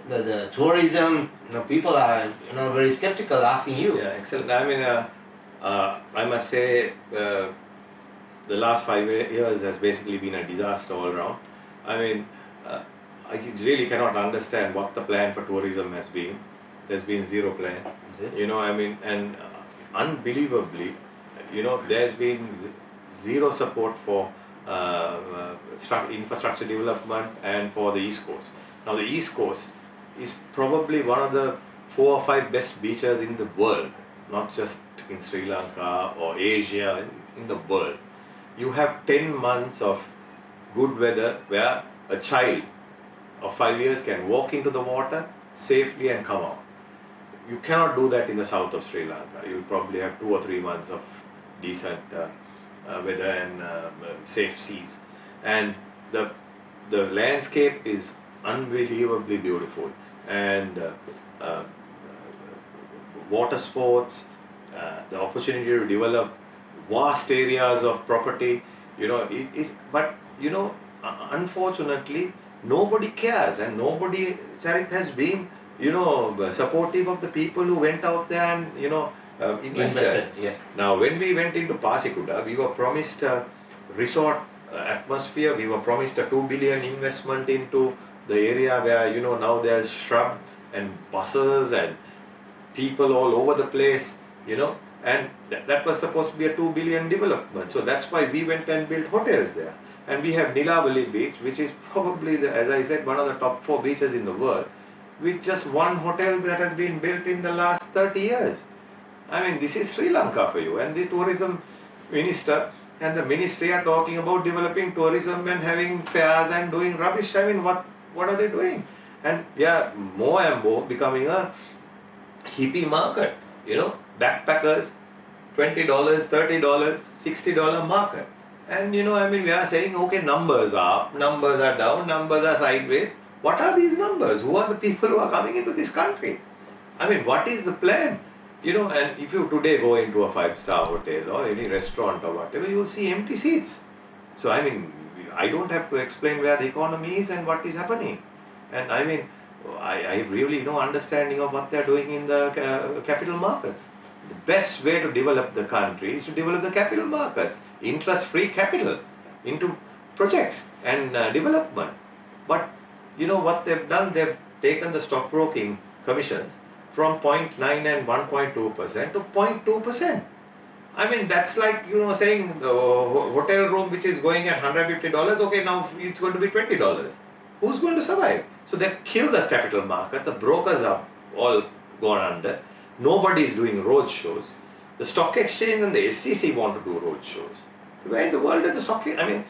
the tourism? People are very skeptical, asking you. Yeah, excellent. I must say the last 5 years has basically been a disaster all around. I really cannot understand what the plan for tourism has been. There's been zero plan. And unbelievably, there's been zero support for infrastructure development and for the East Coast. Now the East Coast is probably one of the 4 or 5 best beaches in the world, not just in Sri Lanka or Asia, in the world. You have 10 months of good weather where a child of 5 years can walk into the water safely and come out. You cannot do that in the south of Sri Lanka. You'll probably have 2 or 3 months of decent weather and safe seas. And the landscape is unbelievably beautiful. And water sports, the opportunity to develop vast areas of property, but unfortunately nobody cares, and nobody, Charith, has been supportive of the people who went out there and invested. Yeah. Now when we went into Pasikuda, we were promised a resort atmosphere. We were promised a 2 billion investment into the area where now there's shrub and buses and people all over the place, and that was supposed to be a 2 billion development. So that's why we went and built hotels there. And we have Nilavali Beach, which is probably, as I said, one of the top 4 beaches in the world, with just one hotel that has been built in the last 30 years. This is Sri Lanka for you. And the tourism minister and the ministry are talking about developing tourism and having fairs and doing rubbish. What are they doing? And more and more becoming a hippie market, backpackers, $20, $30, $60 market. And we are saying, okay, numbers are up, numbers are down, numbers are sideways. What are these numbers? Who are the people who are coming into this country? I mean, what is the plan? And if you today go into a 5-star hotel or any restaurant or whatever, you will see empty seats. So, I mean, I don't have to explain where the economy is and what is happening. And I mean, I have really no understanding of what they are doing in the capital markets. The best way to develop the country is to develop the capital markets, interest-free capital into projects and development. But what they've done, they've taken the stockbroking commissions from 0.9 and 1.2% to 0.2%. I mean, that's like, saying the hotel room which is going at $150, okay, now it's going to be $20. Who's going to survive? So they kill the capital markets, the brokers are all gone under, nobody is doing road shows. The stock exchange and the SEC want to do road shows. Where in the world is the stock exchange? I mean,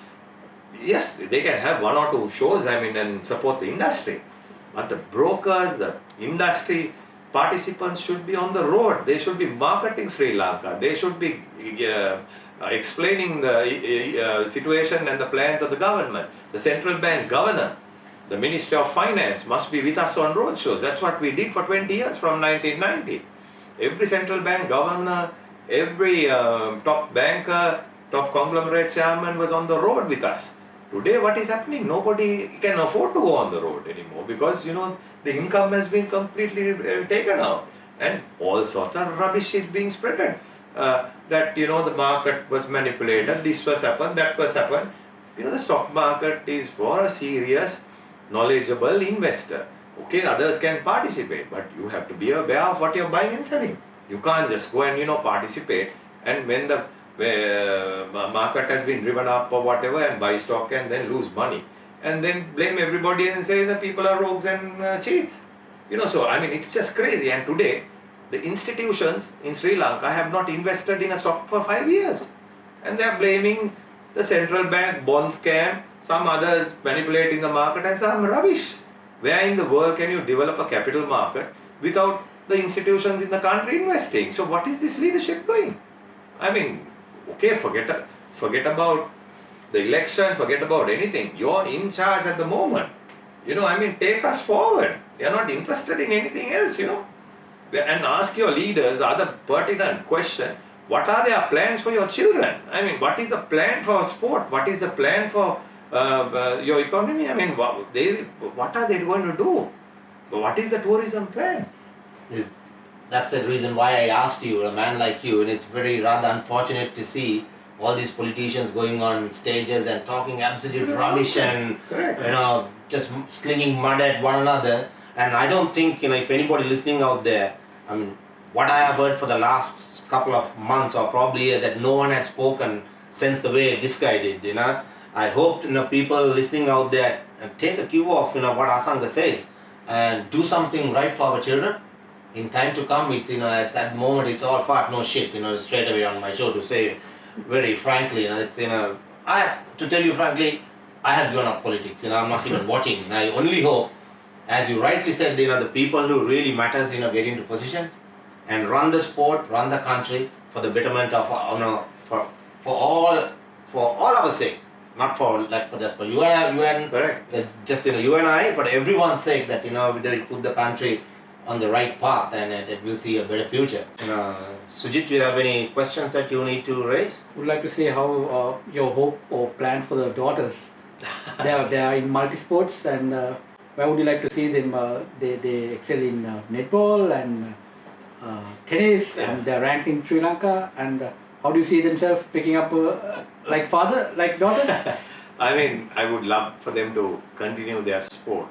yes, they can have 1 or 2 shows, and support the industry. But the brokers, the industry participants should be on the road. They should be marketing Sri Lanka. They should be explaining the situation and the plans of the government. The central bank governor, the Ministry of Finance must be with us on road shows. That's what we did for 20 years from 1990. Every central bank governor, every top banker, top conglomerate chairman was on the road with us. Today what is happening? Nobody can afford to go on the road anymore because the income has been completely taken out and all sorts of rubbish is being spreaded. That the market was manipulated, this was happened, that was happened. The stock market is for a serious, knowledgeable investor. Okay, others can participate, but you have to be aware of what you're buying and selling. You can't just go and participate, and when the market has been driven up or whatever and buy stock and then lose money and then blame everybody and say that people are rogues and cheats. So I mean, it's just crazy. And today the institutions in Sri Lanka have not invested in a stock for 5 years and they are blaming the central bank bond scam, some others manipulating the market and some rubbish. Where in the world can you develop a capital market without the institutions in the country investing? So what is this leadership doing? I mean, okay, forget about the election, forget about anything. You're in charge at the moment. Take us forward. They're not interested in anything else, And ask your leaders the other pertinent question, what are their plans for your children? I mean, what is the plan for sport? What is the plan for your economy? I mean, what are they going to do? What is the tourism plan? That's the reason why I asked you, a man like you, and it's very rather unfortunate to see all these politicians going on stages and talking absolute rubbish and just slinging mud at one another. And I don't think if anybody listening out there, I mean, what I have heard for the last couple of months or probably that no one had spoken since the way this guy did. I hope people listening out there take a cue off what Asanga says and do something right for our children. In time to come, it's at that moment it's all fart, no shit. Straight away on my show to say very frankly, it's to tell you frankly, I have given up politics. I'm not even watching. And I only hope, as you rightly said, the people who really matters, get into positions and run the sport, run the country for the betterment of for all of us sake, not for just for you and Correct. Just you and I, but everyone's sake that they put the country on the right path and that we'll see a better future. Sujit, do you have any questions that you need to raise? Would like to see how your hope or plan for the daughters. they are in multi-sports and where would you like to see them? They excel in netball and tennis and they're ranked in Sri Lanka. And how do you see themselves picking up like daughters? I mean, I would love for them to continue their sport.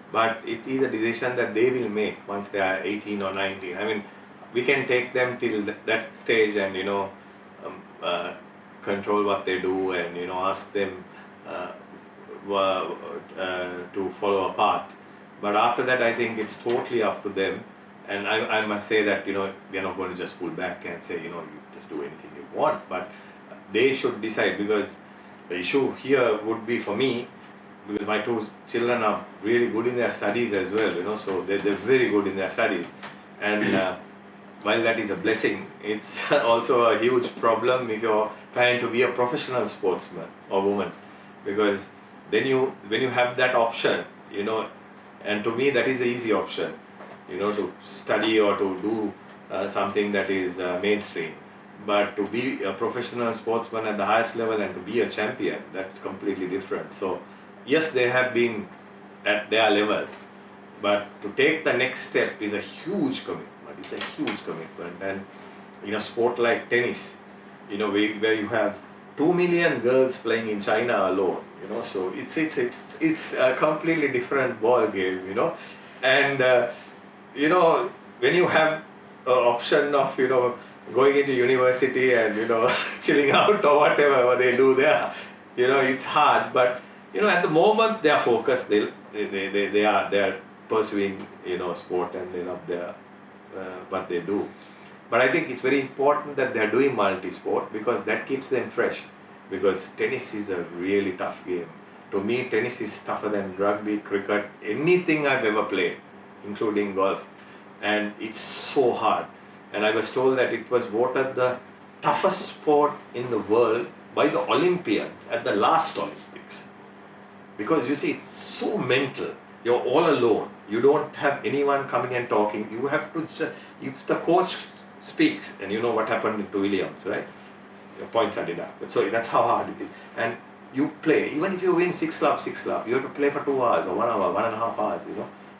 But it is a decision that they will make once they are 18 or 19. I mean, we can take them till that stage and, control what they do and, ask them to follow a path. But after that, I think it's totally up to them. And I must say that, we are not going to just pull back and say, you just do anything you want. But they should decide, because the issue here would be for me, because my 2 children are really good in their studies as well, so they're very good in their studies. And while that is a blessing, it's also a huge problem if you're trying to be a professional sportsman or woman. Because then when you have that option, And to me, that is the easy option, to study or to do something that is mainstream. But to be a professional sportsman at the highest level and to be a champion, that's completely different. So, yes, they have been at their level, but to take the next step is a huge commitment. It's a huge commitment. And in a sport like tennis, where you have 2 million girls playing in China alone, so it's a completely different ball game, and when you have an option of going into university and chilling out or whatever they do there, it's hard. But at the moment they are focused. They are pursuing sport, and they love what they do. But I think it's very important that they are doing multi-sport, because that keeps them fresh. Because tennis is a really tough game. To me, tennis is tougher than rugby, cricket, anything I've ever played, including golf. And it's so hard. And I was told that it was voted the toughest sport in the world by the Olympians at the last Olympics. Because you see, it's so mental. You're all alone. You don't have anyone coming and talking. You have to just, if the coach speaks, and you know what happened to Williams, right? Your points are deducted. So that's how hard it is. And you play, even if you win 6 love, you have to play for 2 hours or 1 hour, 1.5 hours,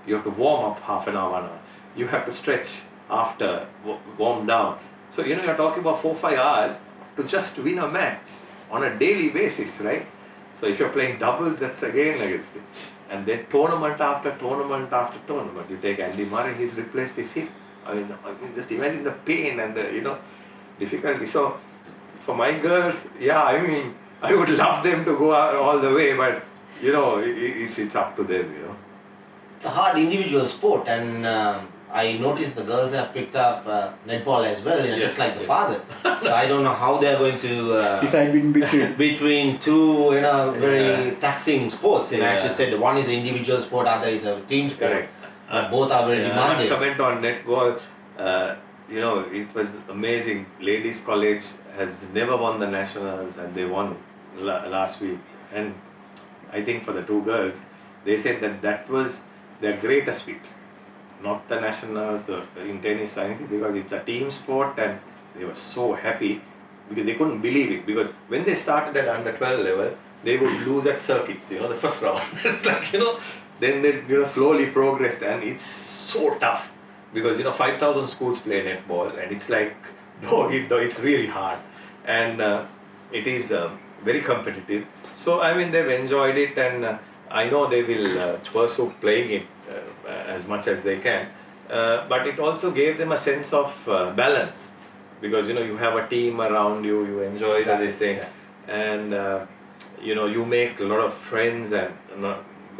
You have to warm up half an hour, 1 hour. You have to stretch after, warm down. So, you're talking about 4-5 hours to just win a match on a daily basis, right? So if you're playing doubles, that's again against it. And then tournament after tournament after tournament. You take Andy Murray, he's replaced his hip. I mean, just imagine the pain and the, difficulty. So for my girls, I would love them to go out all the way, but it's up to them, It's a hard individual sport, and I noticed the girls have picked up netball as well, just like the father. So I don't know how they're going to decide between two, very taxing sports. As you said, one is an individual sport, other is a team sport. Correct. Both are very demanding. I must comment on netball. It was amazing. Ladies College has never won the nationals, and they won last week. And I think for the 2 girls, they said that was their greatest feat. Not the nationals or in tennis or anything, because it's a team sport, and they were so happy because they couldn't believe it. Because when they started at under 12 level, they would lose at circuits, the first round. It's like, then they slowly progressed, and it's so tough because 5,000 schools play netball, and it's like dog eat dog. It's really hard, and it is very competitive. So they've enjoyed it, and I know they will pursue playing it as much as they can. But it also gave them a sense of balance, because you have a team around you. You enjoy this thing, and you make a lot of friends, and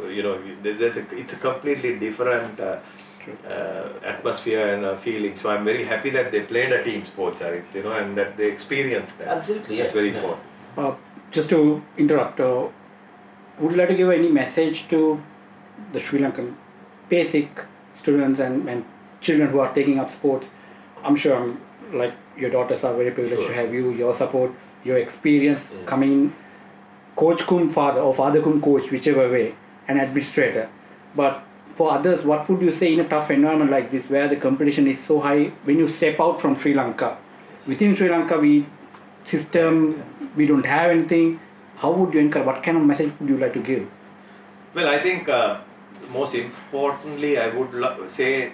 it's a completely different atmosphere and feeling. So I'm very happy that they played a team sport, Charith, and that they experienced that. Absolutely, it's very important. Just to interrupt, would you like to give any message to the Sri Lankan basic students and children who are taking up sports? I'm sure, like your daughters are very privileged to have you, your support, your experience coming, coach cum father or father cum coach, whichever way, an administrator. But for others, what would you say in a tough environment like this, where the competition is so high, when you step out from Sri Lanka? Within Sri Lanka, we don't have anything. How would you encourage? What kind of message would you like to give? Well, I think most importantly, I would say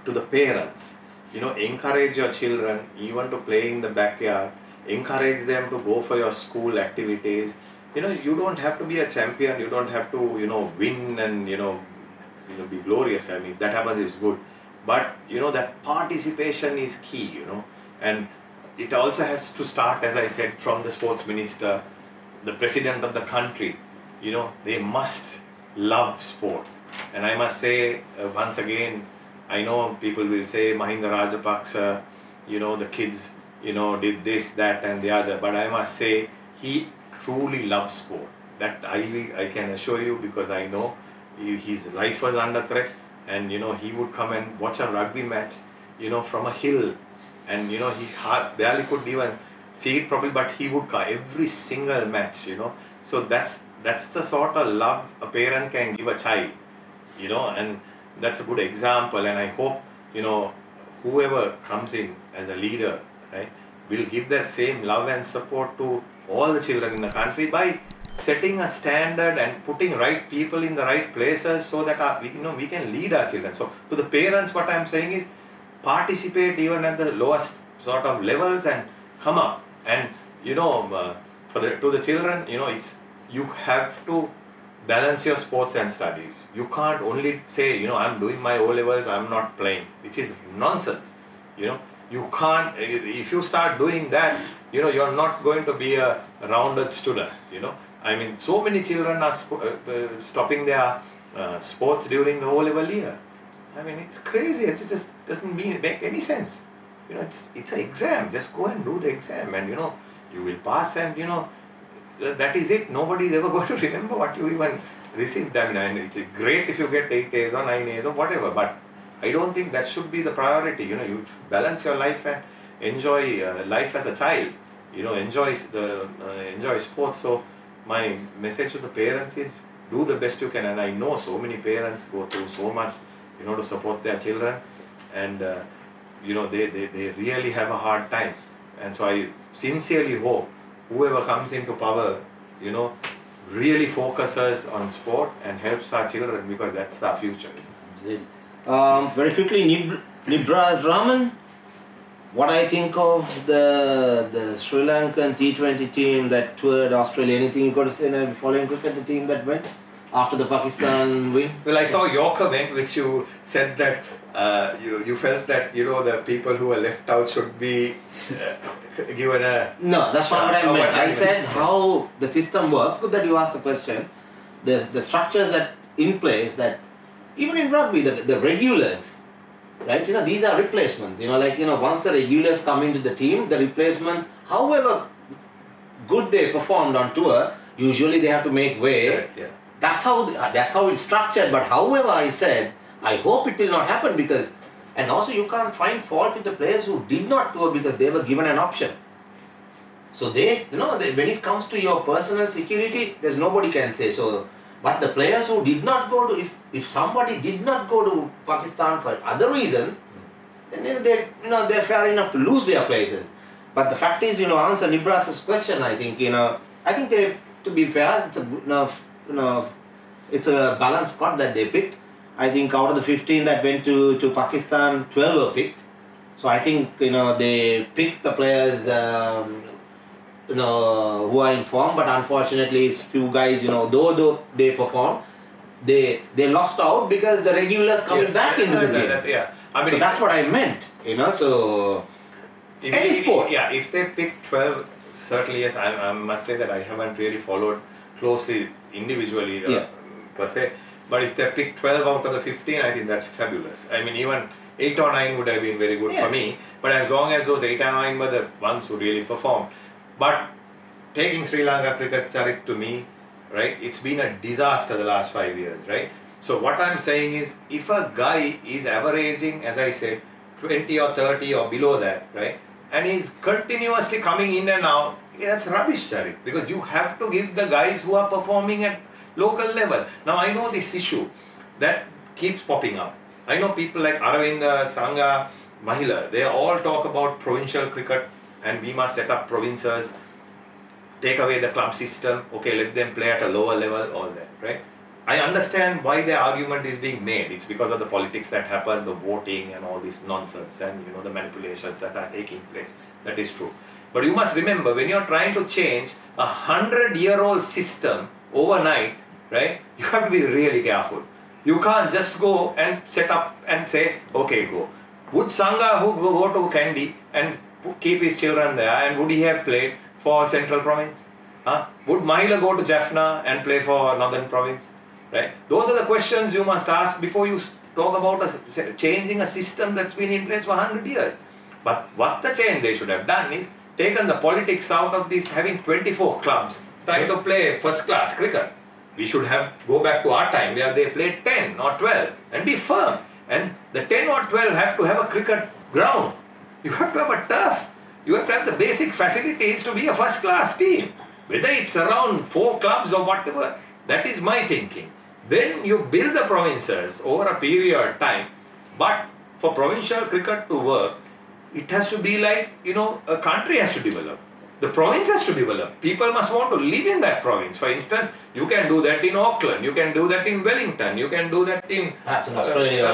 to the parents, encourage your children even to play in the backyard. Encourage them to go for your school activities. You don't have to be a champion. You don't have to, win and be glorious. That happens is good, but that participation is key. And it also has to start, as I said, from the sports minister, the president of the country. They must love sport. And I must say, once again, I know people will say Mahinda Rajapaksa, the kids, did this, that and the other. But I must say, he truly loves sport. That I can assure you, because I know his life was under threat. And, he would come and watch a rugby match, from a hill. And, he barely could even see it properly, but he would come every single match, So that's the sort of love a parent can give a child. you know, and that's a good example. And I hope, you know, whoever comes in as a leader, right, will give that same love and support to all the children in the country by setting a standard and putting right people in the right places so that we can lead our children. So to the parents, what I'm saying is participate even at the lowest sort of levels and come up. And you know, to the children, you know, it's you have to balance your sports and studies. You can't only say, you know, I'm doing my O levels, I'm not playing, which is nonsense. You know, you can't. If you start doing that, you know, you're not going to be a rounded student. You know, I mean, so many children are stopping their sports during the O level year. I mean, it's crazy. It just doesn't make any sense. You know, it's an exam. Just go and do the exam, and you know, you will pass, and you know, that is it. Nobody is ever going to remember what you even received. I mean, and it's great if you get 8 A's or 9 A's or whatever, but I don't think that should be the priority. You know, you balance your life and enjoy life as a child. You know, enjoy sports. So my message to the parents is do the best you can. And I know so many parents go through so much, you know, to support their children, and you know, they really have a hard time. And so I sincerely hope whoever comes into power, you know, really focuses on sport and helps our children, because that's the future. Very quickly, Udara Ramawickrama, what I think of the Sri Lankan T20 team that toured Australia. Anything you got to say now following cricket, the team that went after the Pakistan win? Well, I saw your comment, which you said that you felt that, you know, the people who were left out should be given a... No, that's not what I meant. I said how the system works. Good that you asked the question. The structures that in place, that even in rugby, the regulars, right? You know, these are replacements. You know, like, you know, once the regulars come into the team, the replacements, however good they performed on tour, usually they have to make way. Yeah. That's how it's structured. But however, I said, I hope it will not happen, because, and also you can't find fault with the players who did not tour because they were given an option. So they, you know, when it comes to your personal security, there's nobody can say so. But the players who did not go to, if somebody did not go to Pakistan for other reasons, then they're fair enough to lose their places. But the fact is, you know, answer Nibras's question, I think, you know, I think they, to be fair, it's a good enough, you know, it's a balanced squad that they picked. I think out of the 15 that went to Pakistan, 12 were picked. So I think, you know, they picked the players, you know, who are in form, but unfortunately, it's few guys, you know, though they performed, they lost out because the regulars coming back into the game. I mean, so that's what I meant, you know. So any sport. If they pick 12, certainly yes. I must say that I haven't really followed closely individually per se. But if they pick 12 out of the 15, I think that's fabulous. I mean, even 8 or 9 would have been very good for me. But as long as those 8 or 9 were the ones who really performed. But taking Sri Lanka cricket, Charith, to me, right, it's been a disaster the last 5 years, right? So what I'm saying is, if a guy is averaging, as I said, 20 or 30 or below that, right, and he's continuously coming in and out, that's rubbish, Charith, because you have to give the guys who are performing at local level. Now I know this issue that keeps popping up. I know people like Aravinda, Sangha, Mahila, they all talk about provincial cricket and we must set up provinces, take away the club system, okay, let them play at a lower level, all that, right? I understand why the argument is being made. It's because of the politics that happen, the voting and all this nonsense, and you know, the manipulations that are taking place. That is true. But you must remember, when you're trying to change a 100-year-old system overnight, right, you have to be really careful. You can't just go and set up and say, okay, go. Would Sangha who go to Kandy and keep his children there, and would he have played for Central Province? Would Mahila go to Jaffna and play for Northern Province? Right? Those are the questions you must ask before you talk about changing a system that's been in place for 100 years. But what the change they should have done is taken the politics out of this, having 24 clubs trying to play first class cricket. We should have go back to our time where they played 10 or 12 and be firm. And the 10 or 12 have to have a cricket ground. You have to have a turf. You have to have the basic facilities to be a first class team. Whether it's around 4 clubs or whatever, that is my thinking. Then you build the provinces over a period of time. But for provincial cricket to work, it has to be like, a country has to develop. The province has to develop. People must want to live in that province. For instance, you can do that in Auckland, you can do that in Wellington, you can do that in Australia,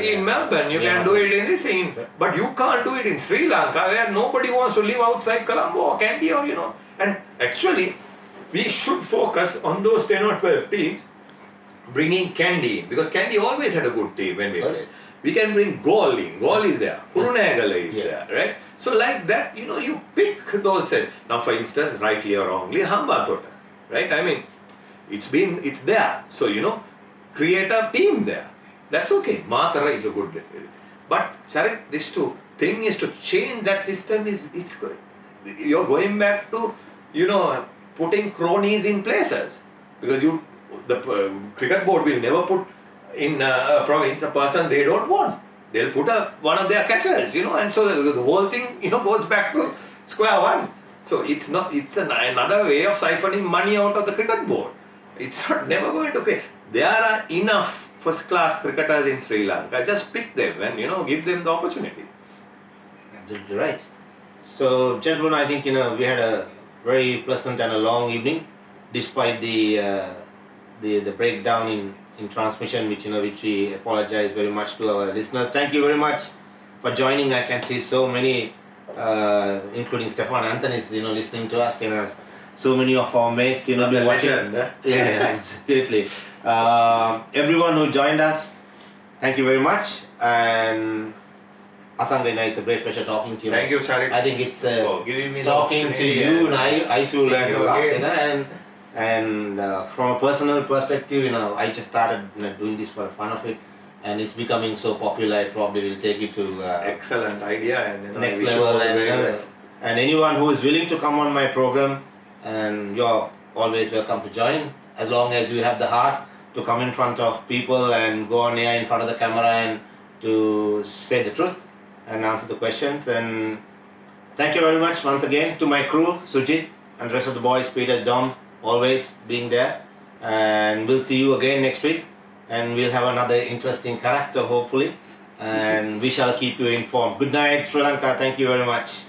in Melbourne, you can do it in this scene. But you can't do it in Sri Lanka, where nobody wants to live outside Colombo or Kandy or, And actually, we should focus on those 10 or 12 teams, bringing Kandy in, because Kandy always had a good team when we played. We can bring Gaul in. Gaul is there. Kurunegala is there, right? So like that, you pick those. Now, for instance, rightly or wrongly, Hambantota, right? I mean, it's there. So, create a team there. That's okay. Matara is a good place. But, Charith, thing is to change that system you're going back to, putting cronies in places. Because the cricket board will never put in a province a person they don't want. They'll put one of their catchers, and so the whole thing, goes back to square one. So it's another way of siphoning money out of the cricket board. It's never going to pay. There are enough first-class cricketers in Sri Lanka. Just pick them and, give them the opportunity. Absolutely right. So, gentlemen, I think, we had a very pleasant and a long evening, despite the breakdown in transmission, which we apologize very much to our listeners. Thank you very much for joining. I can see so many, including Stefan Anthony, listening to us. So many of our mates, been watching. Yeah, absolutely. Everyone who joined us, thank you very much. And Asanga, it's a great pleasure talking to you. Thank you, Charith. I think it's giving me talking to you, and I too learned a lot. And from a personal perspective, I just started doing this for the fun of it, and it's becoming so popular. I probably will take it to excellent idea and next level. And anyone who is willing to come on my program, and you're always welcome to join, as long as you have the heart to come in front of people and go on air in front of the camera and to say the truth and answer the questions. And thank you very much once again to my crew, Sujit, and the rest of the boys, Peter, Dom, always being there. And we'll see you again next week, and we'll have another interesting character hopefully, and we shall keep you informed. Good night, Sri Lanka. Thank you very much.